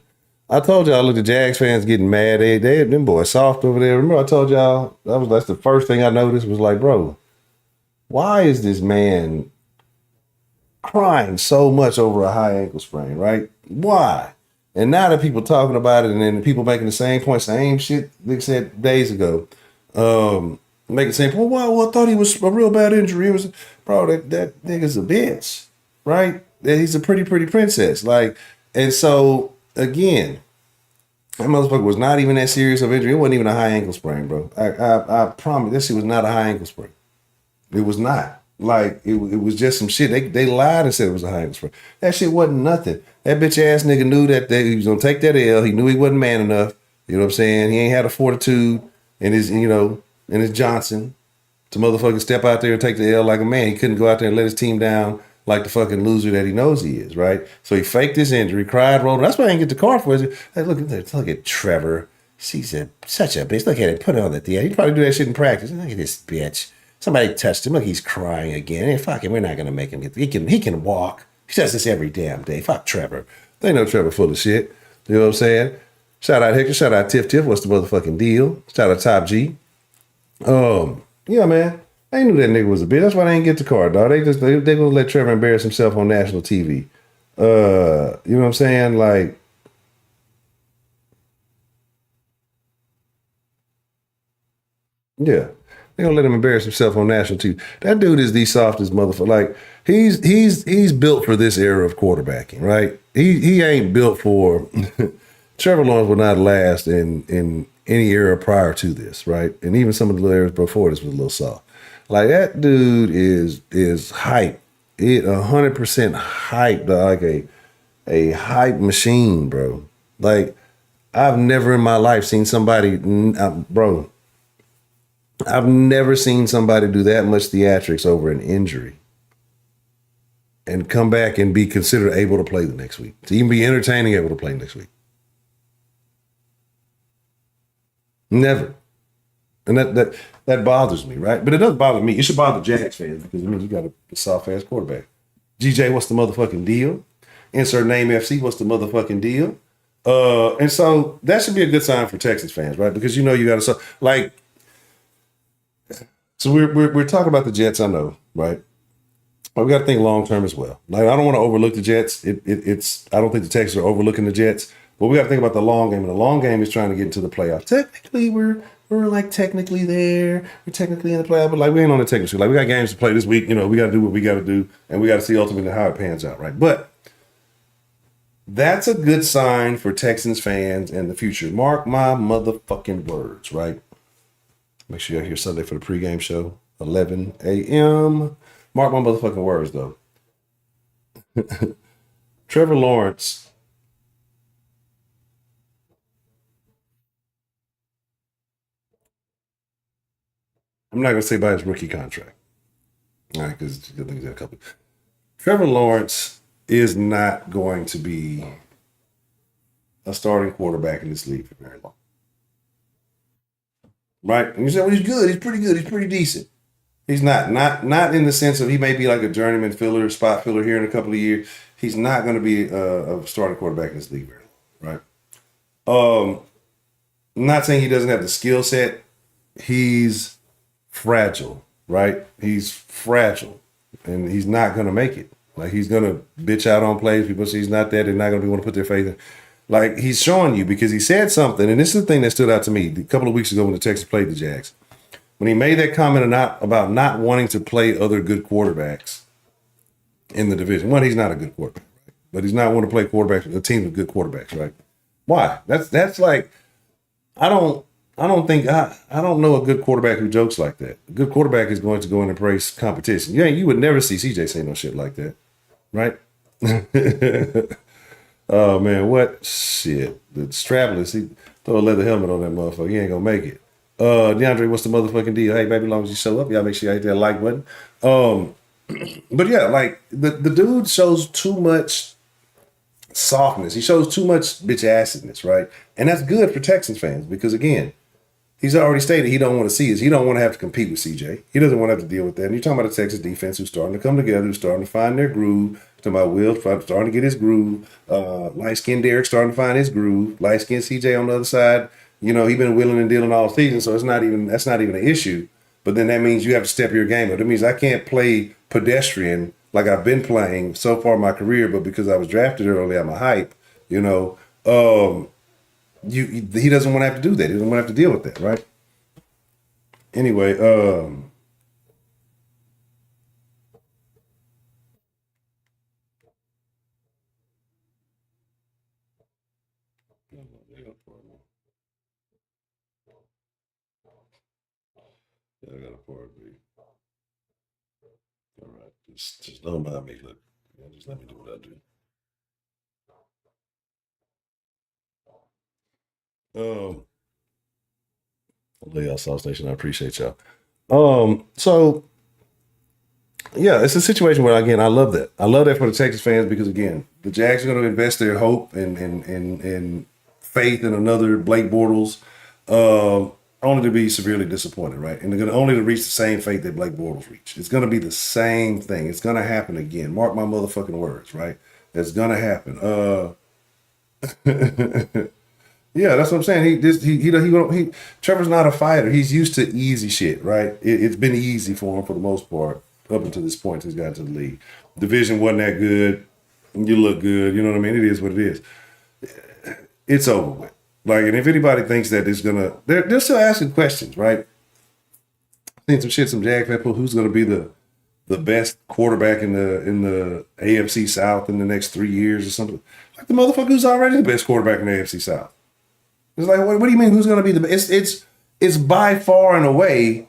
I told y'all, look, the Jags fans getting mad. Them boys soft over there. Remember I told y'all, that's the first thing I noticed was like, bro, why is this man crying so much over a high ankle sprain, right? Why? And now that people talking about it and then people making the same point, same shit they said days ago, making the same point, well, I thought he was a real bad injury. It was, bro, that nigga's a bitch, right? He's a pretty princess. Like, and so, again, that motherfucker was not even that serious of injury. It wasn't even a high ankle sprain, bro. I promise, this shit was not a high ankle sprain. It was not. Like, it was just some shit. They lied and said it was a high ankle sprain. That shit wasn't nothing. That bitch ass nigga knew that he was gonna take that L. He knew he wasn't man enough. You know what I'm saying? He ain't had a fortitude in his Johnson to motherfucking step out there and take the L like a man. He couldn't go out there and let his team down like the fucking loser that he knows he is, right? So he faked his injury, cried, rolled. That's why I didn't get the card for it. Hey, look at Trevor. She's such a bitch. Look at him. Put it on the theater. He'd probably do that shit in practice. Look at this bitch. Somebody touched him. Look, he's crying again. Hey, fuck him. We're not gonna make him get. He can walk. He does this every damn day. Fuck Trevor. They know Trevor full of shit. You know what I'm saying? Shout out Hector. Shout out Tiff Tiff. What's the motherfucking deal? Shout out Top G. Yeah, man. They knew that nigga was a bitch. That's why they didn't get the card, dog. They gonna let Trevor embarrass himself on national TV. You know what I'm saying? Like, yeah. They gonna let him embarrass himself on national TV. That dude is the softest motherfucker. Like, he's built for this era of quarterbacking, right? He ain't built for Trevor Lawrence will not last in any era prior to this, right? And even some of the eras before this was a little soft. Like, that dude is hype. 100% hype, like a hype machine, bro. Like, I've never in my life seen somebody, bro. I've never seen somebody do that much theatrics over an injury and come back and be considered able to play the next week. To even be entertaining, able to play next week. Never. And that bothers me, right? But it doesn't bother me. It should bother Jags fans because it means you got a soft-ass quarterback. GJ, what's the motherfucking deal? Insert name FC, what's the motherfucking deal? And so that should be a good sign for Texas fans, right? Because you know you got to, like, so we're talking about the Jets, I know, right? But we got to think long term as well. Like, I don't want to overlook the Jets. It's I don't think the Texans are overlooking the Jets, but we got to think about the long game. And the long game is trying to get into the playoffs. Technically, we're like technically there. We're technically in the playoffs, but like we ain't on the technical. Like, we got games to play this week. You know, we got to do what we got to do, and we got to see ultimately how it pans out, right? But that's a good sign for Texans fans in the future. Mark my motherfucking words, right? Make sure you're here Sunday for the pregame show, 11 a.m. Mark my motherfucking words, though. Trevor Lawrence. I'm not going to say by his rookie contract. All right, because I think he's got a couple. Trevor Lawrence is not going to be a starting quarterback in this league for very long. Right? And you say, well, he's good. He's pretty good. He's pretty decent. He's not in the sense of he may be like a journeyman filler, spot filler here in a couple of years. He's not going to be a starting quarterback in this league very long, right? I'm not saying he doesn't have the skill set. He's fragile, right? He's fragile, and he's not going to make it. Like, he's going to bitch out on plays. People say he's not there. They're not going to want to put their faith in. Like, he's showing you because he said something, and this is the thing that stood out to me a couple of weeks ago when the Texans played the Jags. When he made that comment about not wanting to play other good quarterbacks in the division. One, he's not a good quarterback, right? But he's not wanting to play quarterbacks with a team of good quarterbacks, right? Why? That's like, I don't know a good quarterback who jokes like that. A good quarterback is going to go in and praise competition. You would never see CJ say no shit like that, right? Oh man, what shit? The strapless, he throw a leather helmet on that motherfucker. He ain't gonna make it. DeAndre, what's the motherfucking deal? Hey, baby, as long as you show up, y'all make sure you hit that like button. But yeah, like the dude shows too much softness. He shows too much bitch assedness, right? And that's good for Texans fans because, again, he's already stated he don't want to see us. He don't want to have to compete with CJ. He doesn't want to have to deal with that. And you're talking about the Texas defense who's starting to come together, who's starting to find their groove. You're talking about Will starting to get his groove. Lightskin Derek starting to find his groove. Lightskin CJ on the other side. You know, he's been willing and dealing all season, so that's not even an issue. But then that means you have to step your game up. That means I can't play pedestrian like I've been playing so far in my career, but because I was drafted early, I'm a hype, you know. He doesn't want to have to do that. He doesn't want to have to deal with that, right? Anyway, I got a part B. All right, just don't mind me. Look, just let me do what I do. I love y'all, South Station. I appreciate y'all. So yeah, it's a situation where, again, I love that. I love that for the Texas fans because, again, the Jags are going to invest their hope and faith in another Blake Bortles, only to be severely disappointed, right? And they're going to only to reach the same fate that Blake Bortles reached. It's going to be the same thing. It's going to happen again. Mark my motherfucking words, right? It's going to happen. Yeah, that's what I'm saying. Trevor's not a fighter. He's used to easy shit, right? It's been easy for him for the most part up until this point. He's got to the league. Division wasn't that good. You look good. You know what I mean? It is what it is. It's over with. Like, and if anybody thinks that it's gonna, they're still asking questions, right? Seen some shit, some Jag people. Who's gonna be the best quarterback in the AFC South in the next 3 years or something? Like the motherfucker who's already the best quarterback in the AFC South. It's like, what do you mean? Who's gonna be the best? It's by far and away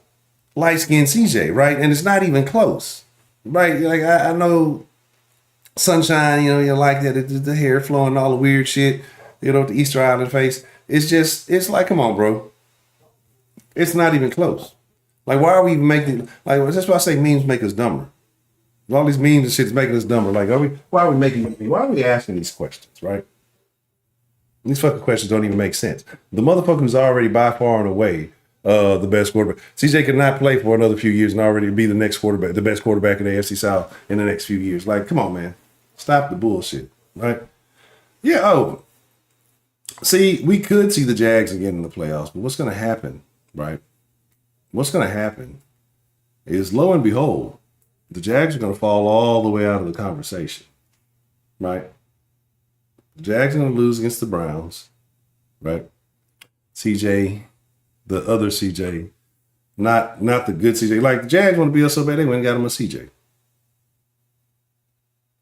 Lightskin CJ, right? And it's not even close, right? Like I know Sunshine, you like that, the hair flowing, all the weird shit, the Easter Island face. It's like, come on, bro. It's not even close. Like, why are we even making, like, that's why I say memes make us dumber. All these memes and shit is making us dumber. Like, why are we asking these questions, right? These fucking questions don't even make sense. The motherfucker who's already by far and away the best quarterback. CJ could not play for another few years and already be the next quarterback, the best quarterback in the AFC South in the next few years. Like, come on, man. Stop the bullshit, right? Yeah, see, we could see the Jags again in the playoffs, but what's going to happen, right? What's going to happen is, lo and behold, the Jags are going to fall all the way out of the conversation, right? The Jags are going to lose against the Browns, right? CJ, the other CJ, not the good CJ. Like, the Jags want to be us so bad, they went and got him a CJ.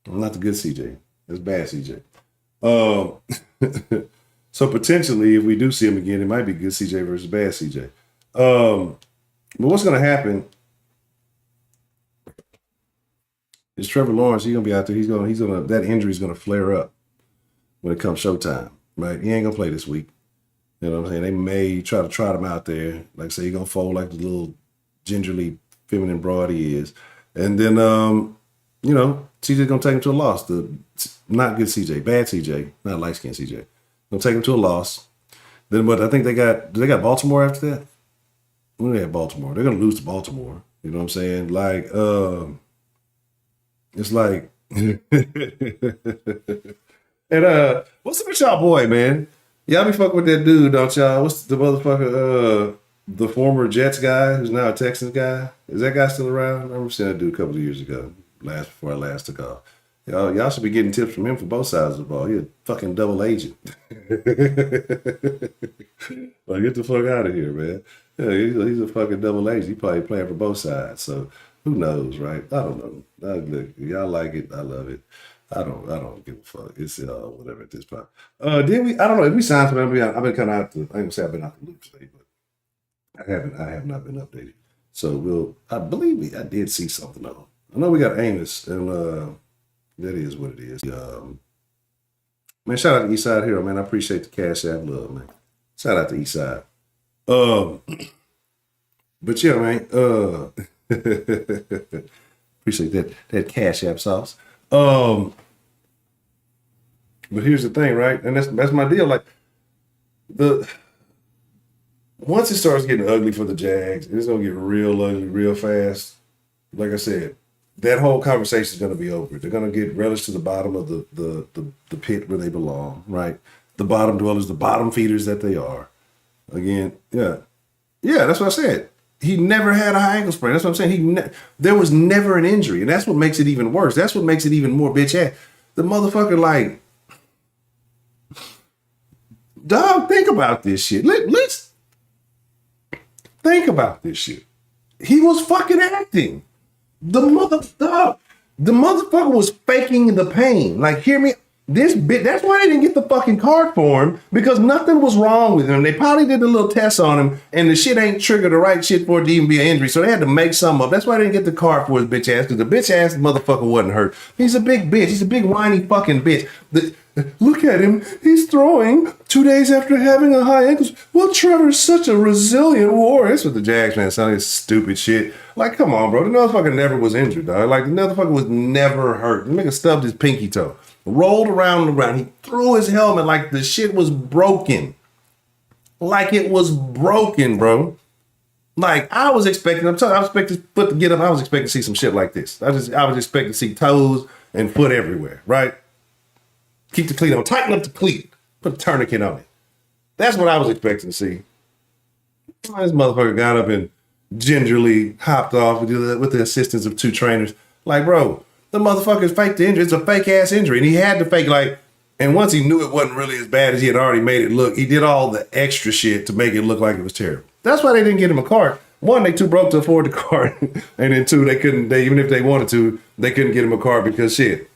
I'm not the good CJ. That's bad CJ. So potentially, if we do see him again, it might be good CJ versus bad CJ. But what's going to happen is Trevor Lawrence, he's going to be out there. He's going to, that injury is going to flare up when it comes showtime, right? He ain't going to play this week. You know what I'm saying? They may try to trot him out there. Like, say, he's going to fold like the little gingerly feminine broad he is. And then, CJ's going to take him to a loss. The not good CJ, bad CJ, not light-skinned CJ. Going to take him to a loss. Then, but I think they got Baltimore after that? When they have Baltimore, they're going to lose to Baltimore. You know what I'm saying? Like, it's like, and what's up with y'all boy, man? Y'all be fucking with that dude, don't y'all? What's the motherfucker, the former Jets guy who's now a Texans guy? Is that guy still around? I remember seeing that dude a couple of years ago, before I last took off. Y'all should be getting tips from him for both sides of the ball. He's a fucking double agent. Like, get the fuck out of here, man. Yeah, he's a fucking double agent. He probably playing for both sides. So who knows, right? I don't know. Look, y'all like it, I love it. I don't give a fuck. It's whatever at this point. I don't know if we signed for them. I've been kind of out. I ain't gonna say I've been out the loop today, but I have not been updated. So I believe I did see something though. I know we got Amos, and that is what it is. Man, shout out to Eastside Hero, man. I appreciate the Cash App love, man. Shout out to Eastside. But yeah, man. Appreciate that Cash App sauce. But here's the thing, right? And that's my deal. Like, once it starts getting ugly for the Jags, it's gonna get real ugly real fast. Like I said, that whole conversation is gonna be over. They're gonna get relished to the bottom of the pit where they belong, right? The bottom dwellers, the bottom feeders that they are. Again, yeah, that's what I said. He never had a high ankle sprain. That's what I'm saying. There was never an injury, and that's what makes it even worse. That's what makes it even more bitch ass. The motherfucker, like, dog, think about this shit. Let's think about this shit. He was fucking acting. The motherfucker was faking the pain. Like, hear me. This bit, that's why they didn't get the fucking card for him, because nothing was wrong with him. They probably did a little test on him, and the shit ain't triggered the right shit for it to even be an injury. So they had to make some up. That's why they didn't get the card for his bitch ass, because the bitch ass motherfucker wasn't hurt. He's a big bitch. He's a big whiny fucking bitch. Look at him. He's throwing 2 days after having a high ankle. Well, Trevor's such a resilient warrior. That's what the Jags fans sound like, stupid shit. Like, come on, bro. The motherfucker never was injured, dog. Like, the motherfucker was never hurt. The nigga stubbed his pinky toe, rolled around the ground. He threw his helmet like the shit was broken. Like it was broken, bro. Like, I was expecting, I was expecting foot to get up. I was expecting to see some shit like this. I was expecting to see toes and foot everywhere, right? Keep the cleat on. Tighten up the cleat. Put a tourniquet on it. That's what I was expecting to see. This motherfucker got up and gingerly hopped off with the assistance of 2 trainers. Like, bro, the motherfucker's faked the injury. It's a fake ass injury. And he had to fake, like, and once he knew it wasn't really as bad as he had already made it look, he did all the extra shit to make it look like it was terrible. That's why they didn't get him a cart. 1, they too broke to afford the cart. And then 2, even if they wanted to, they couldn't get him a cart because shit.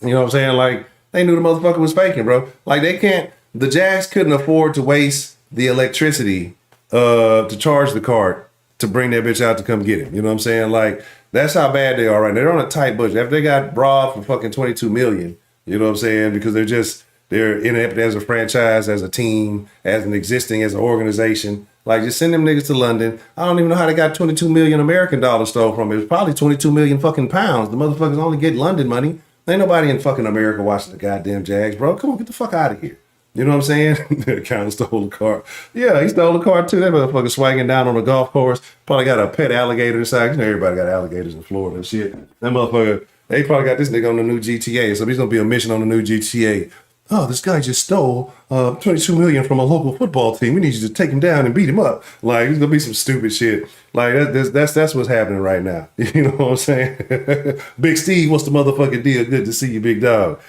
You know what I'm saying? Like, they knew the motherfucker was faking, bro. Like, the Jags couldn't afford to waste the electricity to charge the cart to bring that bitch out to come get him. You know what I'm saying? Like, that's how bad they are right now. They're on a tight budget. After they got robbed for fucking $22 million, you know what I'm saying? Because they're inept as a franchise, as a team, as an organization. Like, just send them niggas to London. I don't even know how they got 22 million American dollars stole from it. It was probably 22 million fucking pounds. The motherfuckers only get London money. Ain't nobody in fucking America watching the goddamn Jags, bro. Come on, get the fuck out of here. You know what I'm saying? They kind of stole the car. Yeah, he stole the car too. That motherfucker swinging down on a golf course. Probably got a pet alligator inside. You know, everybody got alligators in Florida and shit. That motherfucker, they probably got this nigga on the new GTA. So he's going to be a mission on the new GTA. Oh, this guy just stole 22 million from a local football team. We need you to take him down and beat him up. Like, it's gonna be some stupid shit. Like, that's what's happening right now. You know what I'm saying? Big Steve, what's the motherfucking deal? Good to see you, big dog.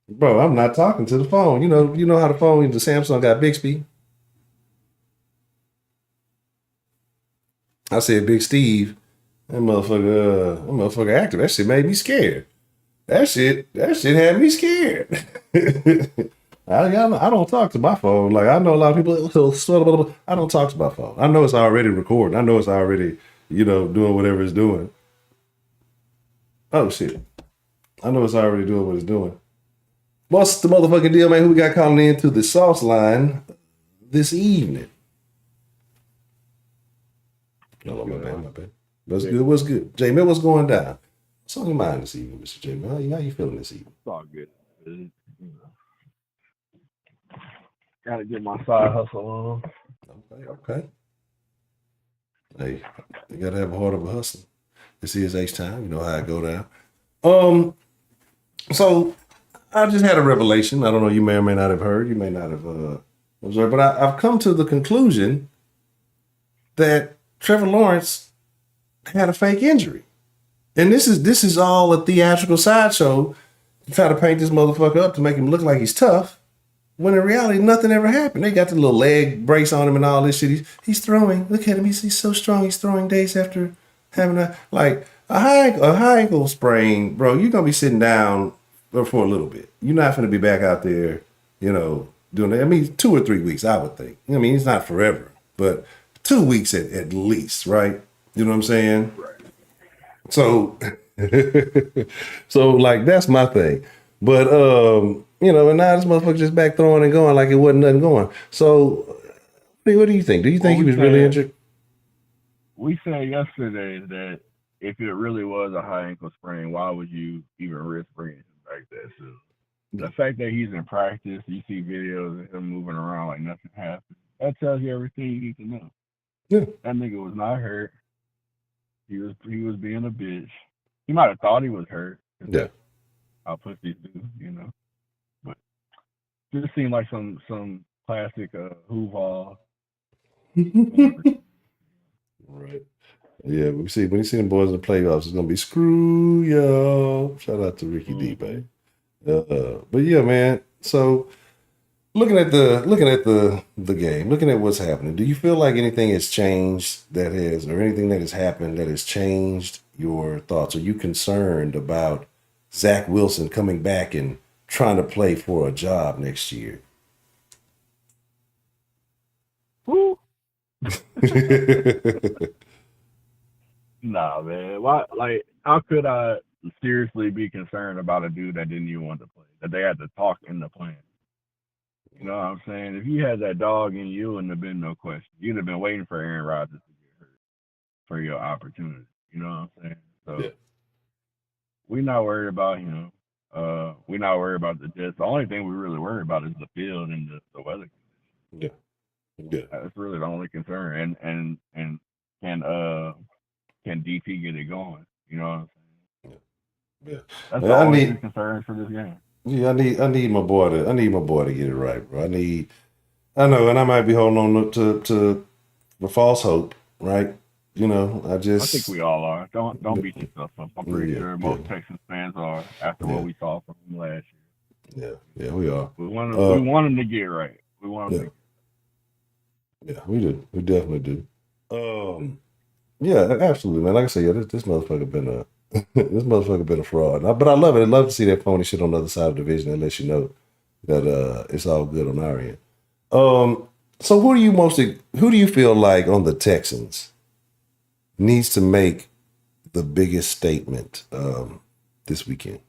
Bro, I'm not talking to the phone. You know how the Samsung got Bixby. I said, Big Steve, that motherfucker active. That shit made me scared. That shit had me scared. I don't talk to my phone. Like, I know a lot of people, I don't talk to my phone. I know it's already recording. I know it's already, doing whatever it's doing. Oh, shit. I know it's already doing what it's doing. What's the motherfucking deal, man? Who we got calling in to the sauce line this evening? No, my bad. What's good? J Mill, what's going down? What's on your mind this evening, Mr. J Mill? How you feeling this evening? It's all good. Gotta get my side hustle on. Okay. Hey, you gotta have a heart of a hustle. This is H time. You know how it go down. So I just had a revelation. I don't know. You may or may not have heard. You may not have observed, but I've come to the conclusion that Trevor Lawrence had a fake injury. And this is all a theatrical sideshow to try to paint this motherfucker up to make him look like he's tough, when in reality, nothing ever happened. They got the little leg brace on him and all this shit. He's throwing. Look at him. He's so strong. He's throwing days after having a high ankle sprain, bro. You're going to be sitting down for a little bit. You're not going to be back out there, doing that. I mean, 2 or 3 weeks, I would think. I mean, it's not forever, but 2 weeks at least, right? You know what I'm saying? Right. So, like, that's my thing. But, and now this motherfucker just back throwing and going like it wasn't nothing going. So, what do you think? Do you think he was really injured? We said yesterday that if it really was a high ankle sprain, why would you even risk bringing him back there? So, the fact that he's in practice, you see videos of him moving around like nothing happened, that tells you everything you need to know. Yeah. That nigga was not hurt. He was being a bitch. He might have thought he was hurt. Yeah. I'll put these two, But it just seemed like some classic hoovall. Right. Yeah, when you see them boys in the playoffs, it's gonna be screw y'all. Shout out to Ricky D, babe. But yeah, man. So looking at the game, looking at what's happening, do you feel like anything has changed or anything that has happened that has changed your thoughts? Are you concerned about Zach Wilson coming back and trying to play for a job next year? Who? Nah, man. Why? Like, how could I seriously be concerned about a dude that didn't even want to play? That they had to talk into playing. You know what I'm saying? If you had that dog in you, wouldn't have been no question. You'd have been waiting for Aaron Rodgers to get hurt for your opportunity. You know what I'm saying? So Yeah. we're not worried about him. We're not worried about the Jets. The only thing we really worry about is the field and the weather. Yeah. Yeah. That's really the only concern. And can DP get it going? You know what I'm saying? Yeah. That's Man, the only two concerns for this game. Yeah, I need my boy to get it right, bro. I know, and I might be holding on to the false hope, right? You know, I think we all are. Don't beat yourself up. I'm pretty sure most Texans fans are after what we saw from them last year. Yeah, we are. We want them to get right. We want them to Yeah, we do. We definitely do. Yeah, absolutely, man. Like I said, yeah, this motherfucker been a this motherfucker been a fraud. But I love it. I love to see that phony shit on the other side of the division and let you know that it's all good on our end. So who do you feel like on the Texans needs to make the biggest statement this weekend?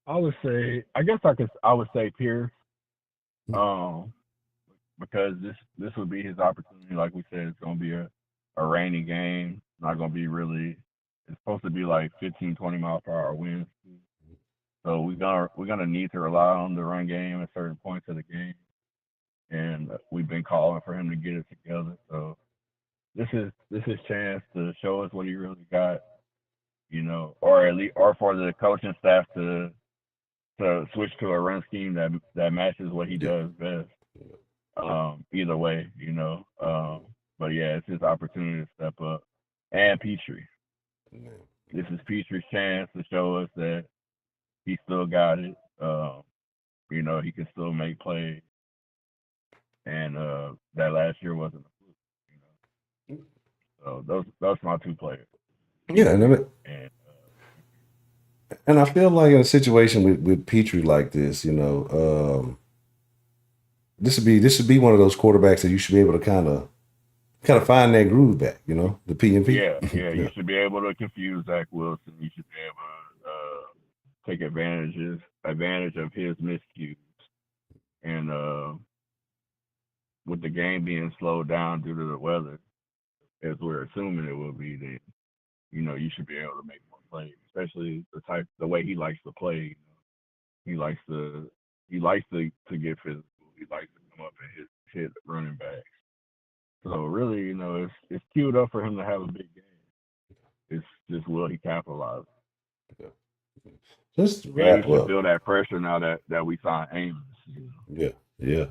I would say, I would say Pierce, because this would be his opportunity. Like we said, it's going to be a rainy game. Not going to be really. It's supposed to be like 15, 20 mile per hour winds. So we're gonna need to rely on the run game at certain points of the game, and we've been calling for him to get it together. So this is chance to show us what he really got, you know, or at least, or for the coaching staff to switch to a run scheme that matches what he does best. Either way, you know. But yeah, it's his opportunity to step up. And Petrie. This is Petrie's chance to show us that he still got it. You know, he can still make plays. And that last year wasn't a fluke, you know. So those are my two players. Yeah, and I feel like in a situation with Petrie like this, you know, this would be one of those quarterbacks that you should be able to kind of find that groove back, you know, the P and P. Yeah, you should be able to confuse Zach Wilson. You should be able to take advantage of his miscues, and with the game being slowed down due to the weather, as we're assuming it will be, then you know you should be able to make more plays, especially the way he likes to play. You know? He likes to get physical. He likes to come up and hit running backs. So really, you know, it's queued up for him to have a big game. It's just will he capitalize? Just wrap he should up. feel that pressure now that we signed Amos. You know? Yeah.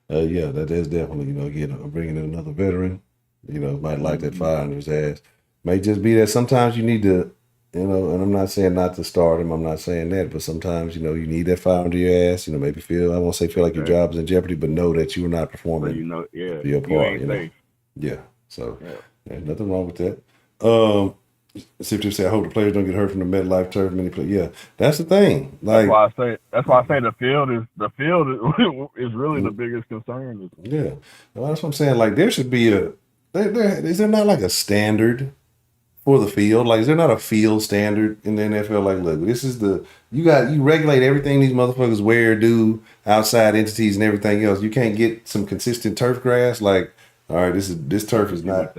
That is definitely, you know, again, bringing in another veteran, you know, might light that fire under his ass. May just be that sometimes you need to, you know, and I'm not saying not to start him, I'm not saying that, but sometimes, you know, you need that fire under your ass, you know, maybe I won't say feel like your job is in jeopardy, but know that you are not performing you know, your part, you ain't you know. safe. Yeah, so there's nothing wrong with that. Simply say, I hope the players don't get hurt from the MetLife turf. Yeah, that's the thing. Like that's why I say the field is really the biggest concern. Yeah, well, that's what I'm saying. Like there should be is there not like a standard for the field? Like is there not a field standard in the NFL? Like, look, this is you regulate everything these motherfuckers wear, do, outside entities and everything else. You can't get some consistent turf grass. Like, all right, this turf is not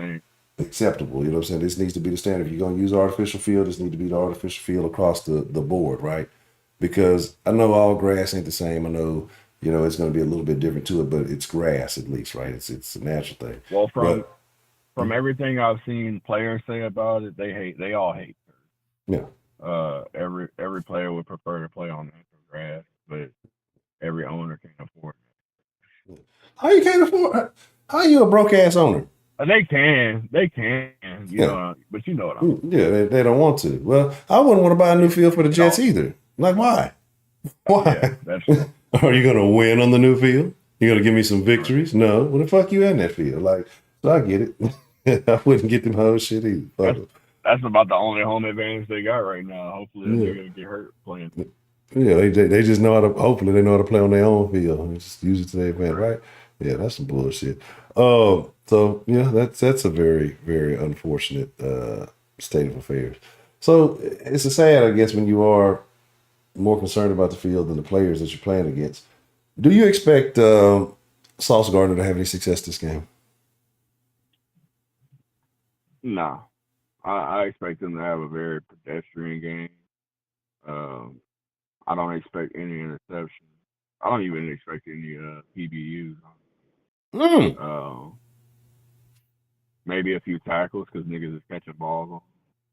acceptable. You know what I'm saying? This needs to be the standard. If you're going to use artificial field, this needs to be the artificial field across the board, right? Because I know all grass ain't the same. I know, you know, it's going to be a little bit different to it, but it's grass at least, right? It's a natural thing. Well, from everything I've seen players say about it, they all hate turf. Yeah. Every player would prefer to play on natural grass, but every owner can't afford it. How you can't afford? How you a broke ass owner? They can, you know, but you know what I mean. Yeah, they don't want to. Well, I wouldn't want to buy a new field for the Jets either. Like, why? Why? Yeah, that's true. Are you going to win on the new field? You going to give me some victories? No. Well, the fuck you in that field? Like, so I get it. I wouldn't get them whole shit either. That's about the only home advantage they got right now. Hopefully they're going to get hurt playing. Yeah, they just know how to, hopefully they know how to play on their own field and just use it to their advantage, right? Yeah, that's some bullshit. So yeah, that's a very, very unfortunate state of affairs. So it's a sad, I guess, when you are more concerned about the field than the players that you're playing against. Do you expect Sauce Gardner to have any success this game? No, I expect them to have a very pedestrian game. I don't expect any interceptions. I don't even expect any PBUs. Mm. Maybe a few tackles because niggas is catching balls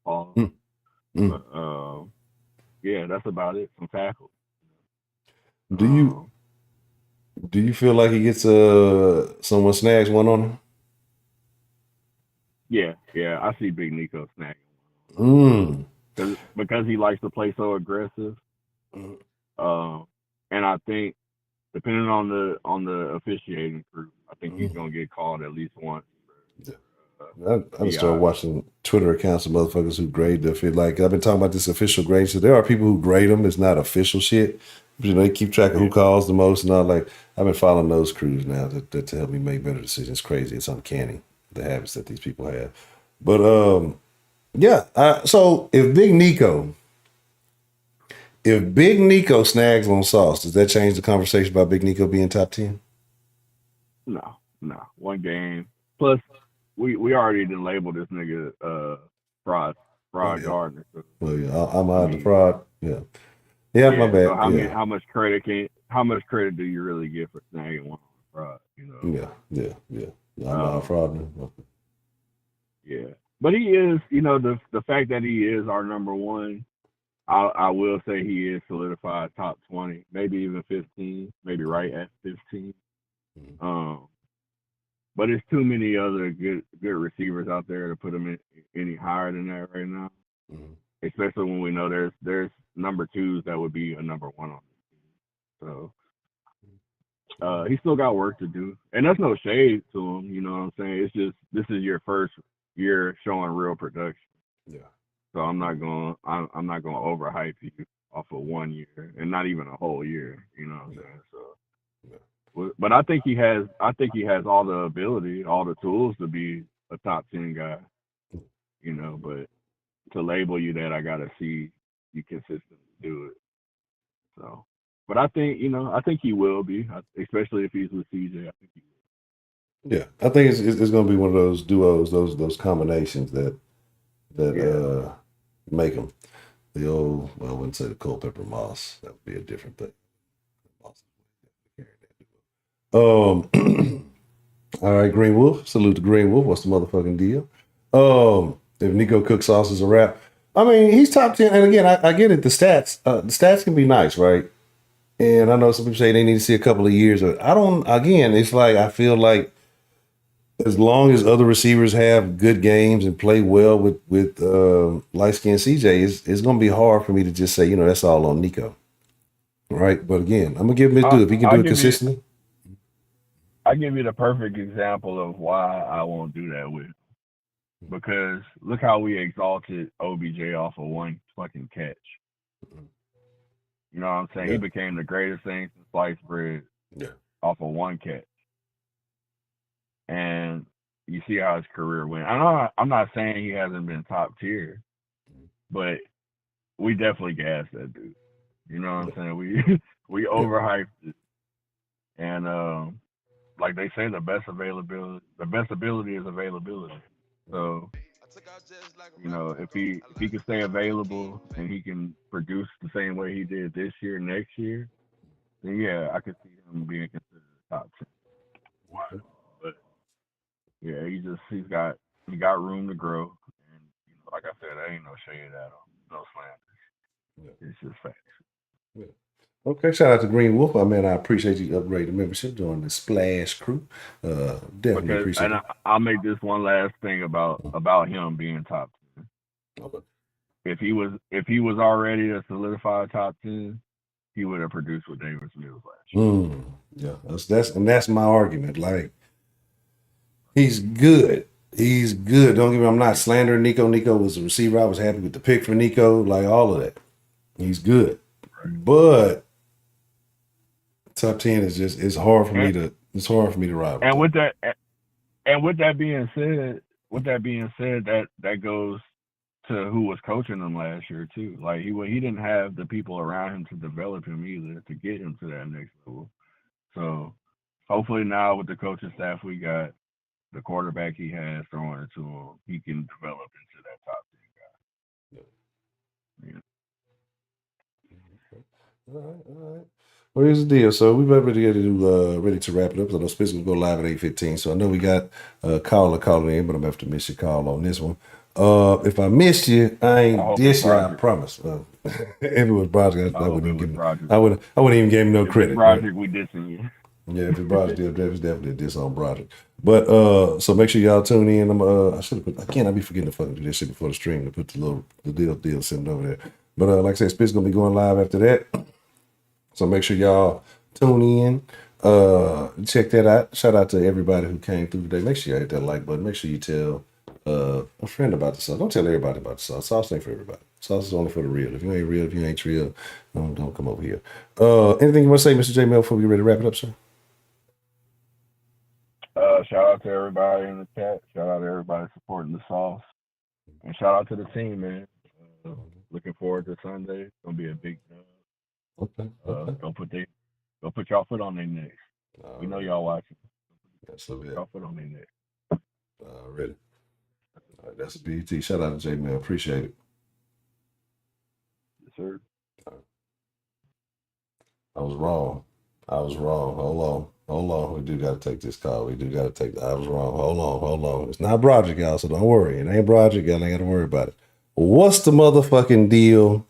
on. Mm. Mm. But yeah, that's about it. Some tackles. Do you feel like he gets someone snags one on him? Yeah, I see Big Nico snagging. Because he likes to play so aggressive. And I think depending on the officiating crew, I think he's gonna get called at least once. I just started watching Twitter accounts of motherfuckers who grade the fit. Like I've been talking about this official grade. So there are people who grade them. It's not official shit. But, they keep track of who calls the most and all. Like I've been following those crews now to help me make better decisions. It's crazy. It's uncanny the habits that these people have. But yeah. So if Big Nico snags on Sauce, does that change the conversation about Big Nico being top 10? No. One game. Plus, we already didn't label this nigga fraud Gardner. So, well, yeah, I'm out the fraud. Yeah, my bad. So how much credit do you really get for snagging one fraud? Yeah. I'm out fraud. Yeah, but he is. The fact that he is our number one. I will say he is solidified top 20, maybe even 15, maybe right at 15. But it's too many other good receivers out there to put him in any higher than that right now. Especially when we know there's number twos that would be a number one on the team. So he's still got work to do, and that's no shade to him. You know what I'm saying? It's just this is your first year showing real production. Yeah. So I'm not gonna overhype you off of 1 year and not even a whole year. You know what I'm saying? So, but I think he has all the ability, all the tools to be a top 10 guy. But to label you that, I gotta see you consistently do it. So, but I think he will be, especially if he's with CJ. I think he will. Yeah, I think it's going to be one of those duos, those combinations that make them. The old, well, I wouldn't say the Culpepper Moss. That would be a different thing. All right, Green Wolf. Salute to Green Wolf. What's the motherfucking deal? If Nico Cook Sauce is a wrap, I mean, he's top 10. And again, I get it. The stats can be nice, right? And I know some people say they need to see a couple of years. It's like, I feel like as long as other receivers have good games and play well with Lightskin CJ, it's going to be hard for me to just say, that's all on Nico. Right? But again, I'm going to give him his due. If he can do it consistently. I'll give you the perfect example of why I won't do that with him. Because look how we exalted OBJ off of one fucking catch. You know what I'm saying? Yeah. He became the greatest thing since sliced bread off of one catch. And you see how his career went. I'm not saying he hasn't been top tier, but we definitely gassed that dude. You know what I'm saying? We overhyped it. And like they say, the best ability is availability. So, if he can stay available and he can produce the same way he did this year, next year, then yeah, I could see him being considered top 10. But yeah, he got room to grow, and like I said, there ain't no shade at him, no slanders. Yeah. It's just facts. Yeah. Okay, shout out to Green Wolf. Man, I appreciate you upgrading the membership joining the Splash crew. Definitely appreciate it. And I'll make this one last thing about him being top 10. Okay. If he was already a solidified top 10, he would have produced with Davis Mills last year. Yeah, that's my argument. Like, he's good. He's good. Don't get me wrong, I'm not slandering Nico. Nico was a receiver. I was happy with the pick for Nico, like all of that. He's good. Right. But top 10 is just, it's hard for me to It's hard for me to ride with And that. with that being said, that goes to who was coaching him last year too. Like he didn't have the people around him to develop him either to get him to that next level. So hopefully now with the coaching staff we got, the quarterback he has throwing it to him, he can develop into that top 10 guy. Yeah. All right. Well, here's the deal. So we're ready to wrap it up. So I know Spence will go live at 8:15. So I know we got a caller calling in, but I'm gonna have to miss your call on this one. If I missed you, I ain't diss you. I promise. If it was Broderick, I wouldn't even give him no credit. Broderick, we dissing you. Yeah, if it's Broderick, it's definitely a diss on Broderick. But so make sure y'all tune in. I should have put. I be forgetting to fucking do this shit before the stream to put the deal sitting over there. But like I said, Spit's gonna be going live after that. So make sure y'all tune in. Check that out. Shout out to everybody who came through today. Make sure you hit that like button. Make sure you tell a friend about the sauce. Don't tell everybody about the sauce. Sauce ain't for everybody. Sauce is only for the real. If you ain't real, if you ain't real, don't come over here. Anything you want to say, Mr. J Mel, before we get ready to wrap it up, sir? Shout out to everybody in the chat. Shout out to everybody supporting the sauce. And shout out to the team, man. Looking forward to Sunday. It's gonna be a big Okay. Don't put y'all foot on their necks. We know y'all watching. That's a bit. Y'all foot on their necks. Ready. All right, that's a BT. Shout out to J Mel. Appreciate it. Yes, sir. I was wrong. Hold on. We do got to take this call. I was wrong. Hold on. It's not Broderick, y'all, so don't worry. It ain't Broderick, y'all. Ain't got to worry about it. What's the motherfucking deal?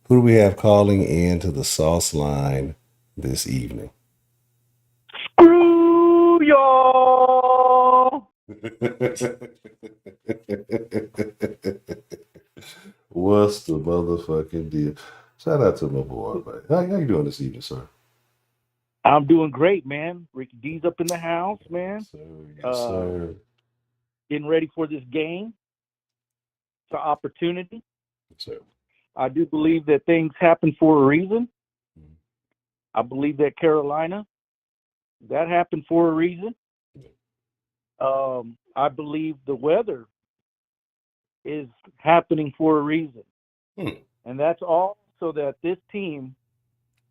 Who do we have calling into the sauce line this evening? Screw y'all. What's the motherfucking deal? Shout out to my boy, man. How you doing this evening, sir? I'm doing great, man. Ricky D's up in the house, man. Yes, sir. Getting ready for this game. It's an opportunity. Yes, sir. I do believe that things happen for a reason. I believe that Carolina, that happened for a reason. I believe the weather is happening for a reason. And that's all so that this team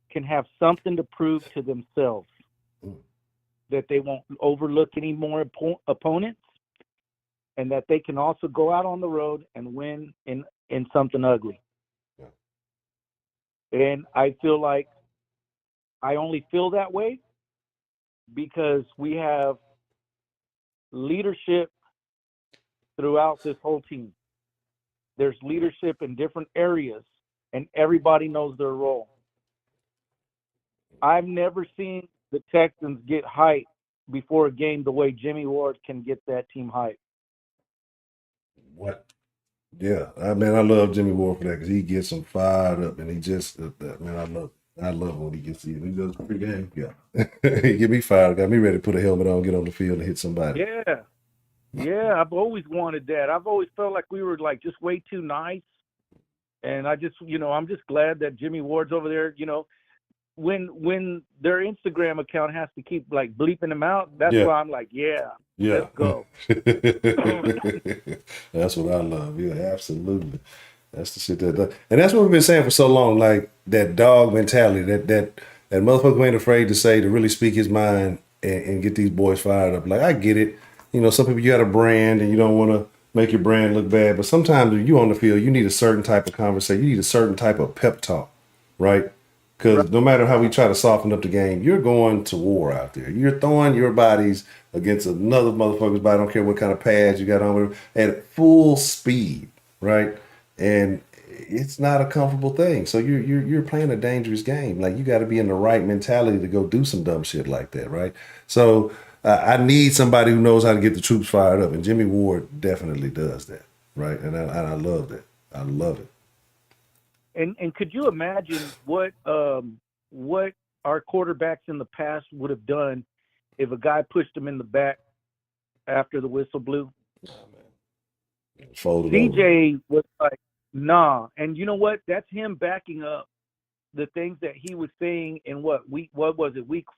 can have something to prove to themselves. That they won't overlook any more opponents, and that they can also go out on the road and win in something ugly. And I feel like I only feel that way because we have leadership throughout this whole team. There's leadership in different areas, and everybody knows their role. I've never seen the Texans get hyped before a game the way Jimmy Ward can get that team hyped. What? Yeah, I love Jimmy Ward for that because he gets them fired up, and he just, I love when he gets he does a free game. Yeah, he get me fired, got me ready to put a helmet on, get on the field, and hit somebody. Yeah, I've always wanted that. I've always felt like we were like just way too nice, and I'm just glad that Jimmy Ward's over there. When their Instagram account has to keep like bleeping them out, that's why I'm like, let's go. That's what I love. Yeah, absolutely. That's the shit that, and that's what we've been saying for so long. Like that dog mentality, that motherfucker ain't afraid to say, to really speak his mind and get these boys fired up. Like I get it. Some people, you got a brand and you don't want to make your brand look bad, but sometimes when you on the field, you need a certain type of conversation. You need a certain type of pep talk, right? Because no matter how we try to soften up the game, you're going to war out there. You're throwing your bodies against another motherfucker's body. I don't care what kind of pads you got on at full speed, right? And it's not a comfortable thing. So you're playing a dangerous game. Like you got to be in the right mentality to go do some dumb shit like that, right? So I need somebody who knows how to get the troops fired up, and Jimmy Ward definitely does that, right? And I love that. I love it. And could you imagine what our quarterbacks in the past would have done if a guy pushed him in the back after the whistle blew? CJ was like, nah. And you know what? That's him backing up the things that he was saying in week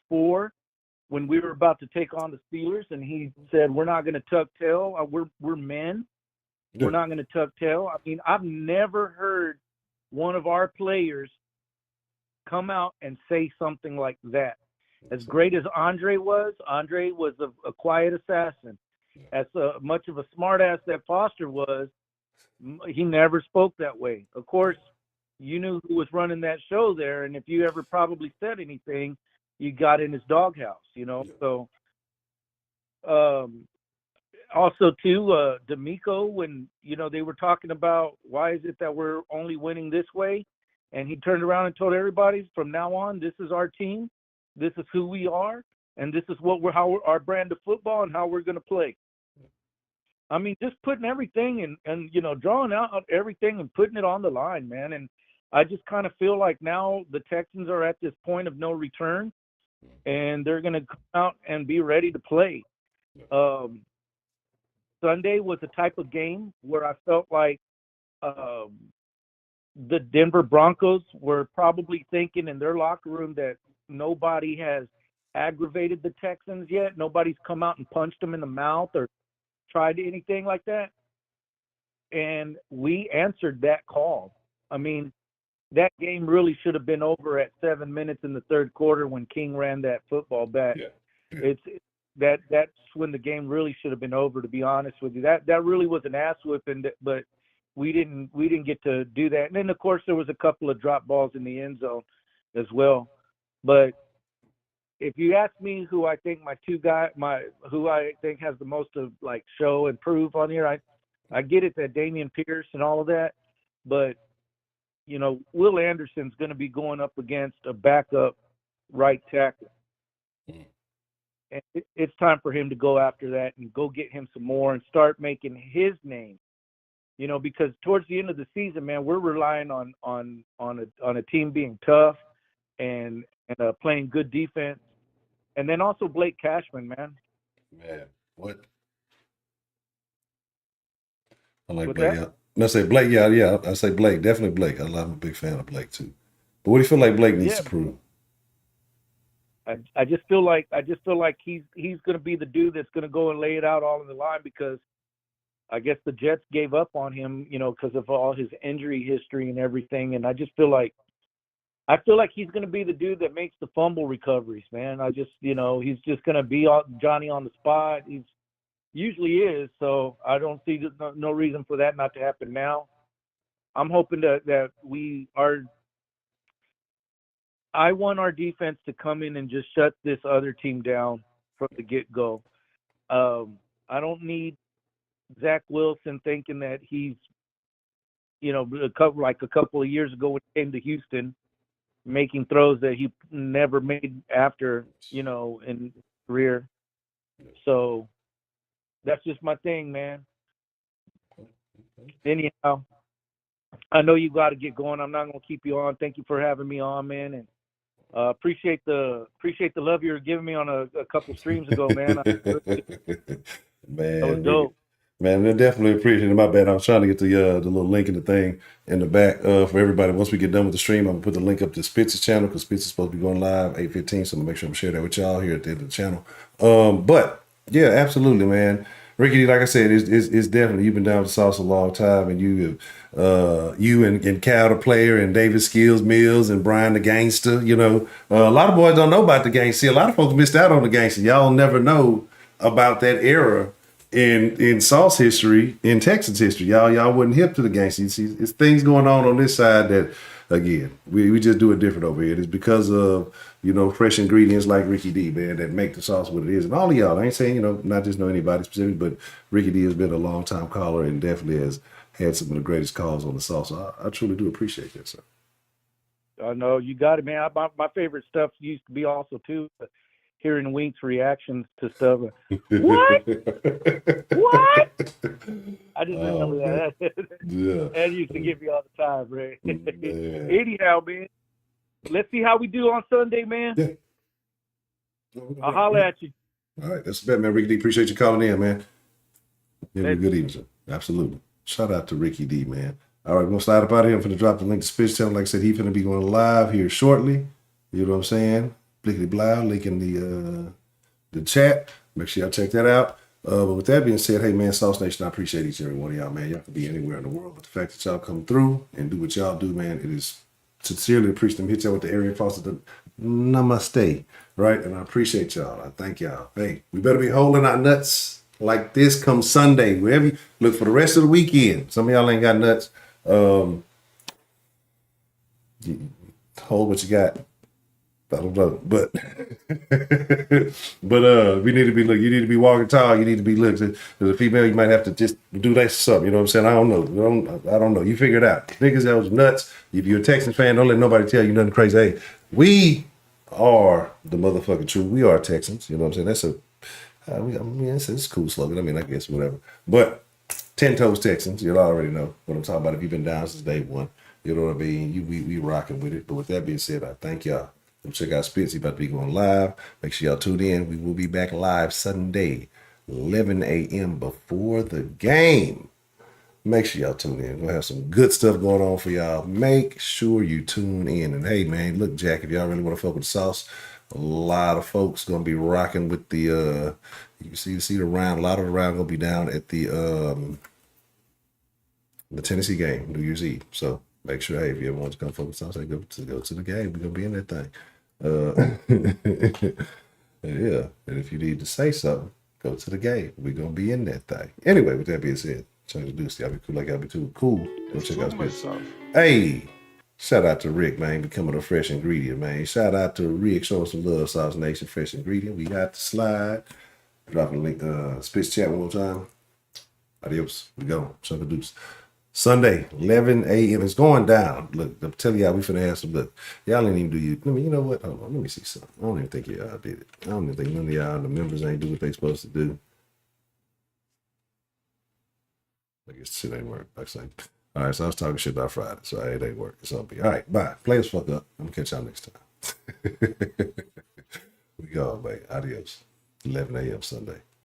4, when we were about to take on the Steelers, and he said, "We're not going to tuck tail. We're men. Yeah. We're not going to tuck tail." I mean, I've never heard one of our players come out and say something like that. As great as Andre was a quiet assassin. As much of a smartass that Foster was, he never spoke that way. Of course, you knew who was running that show there, and if you ever probably said anything, you got in his doghouse, you know. So, also too, D'Amico, when they were talking about why is it that we're only winning this way, and he turned around and told everybody, from now on, this is our team, this is who we are, and this is how our brand of football and how we're going to play. I mean, just putting everything and drawing out everything and putting it on the line, man. And I just kind of feel like now the Texans are at this point of no return, and they're going to come out and be ready to play. Sunday was a type of game where I felt like the Denver Broncos were probably thinking in their locker room that nobody has aggravated the Texans yet. Nobody's come out and punched them in the mouth or tried anything like that. And we answered that call. I mean, that game really should have been over at 7 minutes in the third quarter when King ran that football back. Yeah. That's when the game really should have been over, to be honest with you. That really was an ass whipping, but we didn't get to do that. And then of course there was a couple of drop balls in the end zone as well. But if you ask me who I think who I think has the most of like show and prove on here, I get it that Dameon Pierce and all of that, but Will Anderson's going to be going up against a backup right tackle. And it's time for him to go after that and go get him some more and start making his name. Because towards the end of the season, man, we're relying on a team being tough and playing good defense. And then also Blake Cashman, man. Man, what? I like What's Blake. that? Yeah. No, I say Blake. Yeah. I say Blake. Definitely Blake. I'm a big fan of Blake too. But what do you feel like Blake needs to prove? I just feel like he's going to be the dude that's going to go and lay it out all in the line, because I guess the Jets gave up on him, because of all his injury history and everything. And I feel like he's going to be the dude that makes the fumble recoveries, man. He's just going to be Johnny on the spot. He's usually is. So I don't see no reason for that not to happen now. I'm hoping that I want our defense to come in and just shut this other team down from the get-go. I don't need Zach Wilson thinking that he's, a couple of years ago when he came to Houston, making throws that he never made after, in his career. So that's just my thing, man. Anyhow, I know you got to get going. I'm not going to keep you on. Thank you for having me on, man. And appreciate the love you were giving me on a couple streams ago, man. Man, that was dope. Man, I definitely appreciate it. My bad. I was trying to get the little link in the thing in the back for everybody. Once we get done with the stream, I'm gonna put the link up to Spitz's channel, because Spitz is supposed to be going live 8:15. So I'm gonna make sure I'm share that with y'all here at the end of the channel. But yeah, absolutely, man. Ricky, like I said, it's definitely, you've been down with the sauce a long time, and you and Cal the player, and David Skills Mills, and Brian the gangster. A lot of boys don't know about the gangster. A lot of folks missed out on the gangster. Y'all never know about that era in Sauce history, in Texas history. Y'all wasn't hip to the gangster. You see, it's things going on this side that, again, we just do it different over here. It's because of fresh ingredients like Ricky D, man, that make the sauce what it is. And all of y'all, I ain't saying, not just know anybody specific, but Ricky D has been a long time caller and definitely has had some of the greatest calls on the sauce. So I truly do appreciate that, sir. I know you got it, man. My favorite stuff used to be also too hearing Wink's reactions to stuff. What? What? I just remember that. Yeah. That used to give me all the time, Ray. Anyhow, man, let's see how we do on Sunday, man. Yeah. I'll holler at you. All right, that's the bet, man. Ricky D, appreciate you calling in, man. Have a good evening, sir. Absolutely. Shout out to Ricky D, man. All right, we're going to slide up out of here. I'm going to drop the link to Spitz channel. Like I said, he's going to be going live here shortly. You know what I'm saying? Blickety blah, link in the chat. Make sure y'all check that out. But with that being said, hey man, Sauce Nation, I appreciate each and every one of y'all, man. Y'all can be anywhere in the world, but the fact that y'all come through and do what y'all do, man, it is sincerely appreciate them. Hit y'all with the area foster, the namaste, right? And I appreciate y'all. I thank y'all. Hey, we better be holding our nuts like this come Sunday. Wherever you look for the rest of the weekend. Some of y'all ain't got nuts. Hold what you got. I don't know, but we need to be look. You need to be walking tall. You need to be look. As a female, you might have to just do that something. You know what I'm saying? I don't know. I don't know. You figure it out. Niggas, that was nuts. If you're a Texans fan, don't let nobody tell you nothing crazy. Hey, we are the motherfucking truth. We are Texans. You know what I'm saying? That's it's a cool slogan. I mean, I guess whatever. But 10 toes Texans. You already know what I'm talking about. If you've been down since day one, you know what I mean. We rocking with it. But with that being said, I thank y'all. Check out Spitz. He's about to be going live. Make sure y'all tune in. We will be back live Sunday, 11 a.m. before the game. Make sure y'all tune in. We'll have some good stuff going on for y'all. Make sure you tune in. And hey, man, look, Jack, if y'all really want to fuck with the sauce, a lot of folks going to be rocking with the, you can see the round. A lot of the round going to be down at the Tennessee game, New Year's Eve. So make sure, hey, if you ever want to come fuck with the sauce, hey, go to the game. We're going to be in that thing. Yeah, and if you need to say something, go to the game. We're gonna be in that thing. Anyway, with that being said, change the deuce. Y'all be cool, like y'all be too cool. Go check out Spitz. Hey, shout out to Rick, man, becoming a fresh ingredient, man. Shout out to Rick, showing some love, Sauce Nation, fresh ingredient. We got the slide. Dropping the link, Spitz chat one more time. Adios. We go. Chunk of deuce. Sunday, 11 a.m. It's going down. Look, I'm telling y'all, we finna have some look. Y'all ain't even do you. I mean, you know what? Hold on, let me see something. I don't even think y'all did it. I don't even think none of y'all, the members, ain't do what they supposed to do. I guess shit ain't work. Like saying. All right, so I was talking shit about Friday, so it ain't work. It's all be all right. Bye. Play us fuck up. I'm gonna catch y'all next time. We go, man. Adios. 11 a.m. Sunday.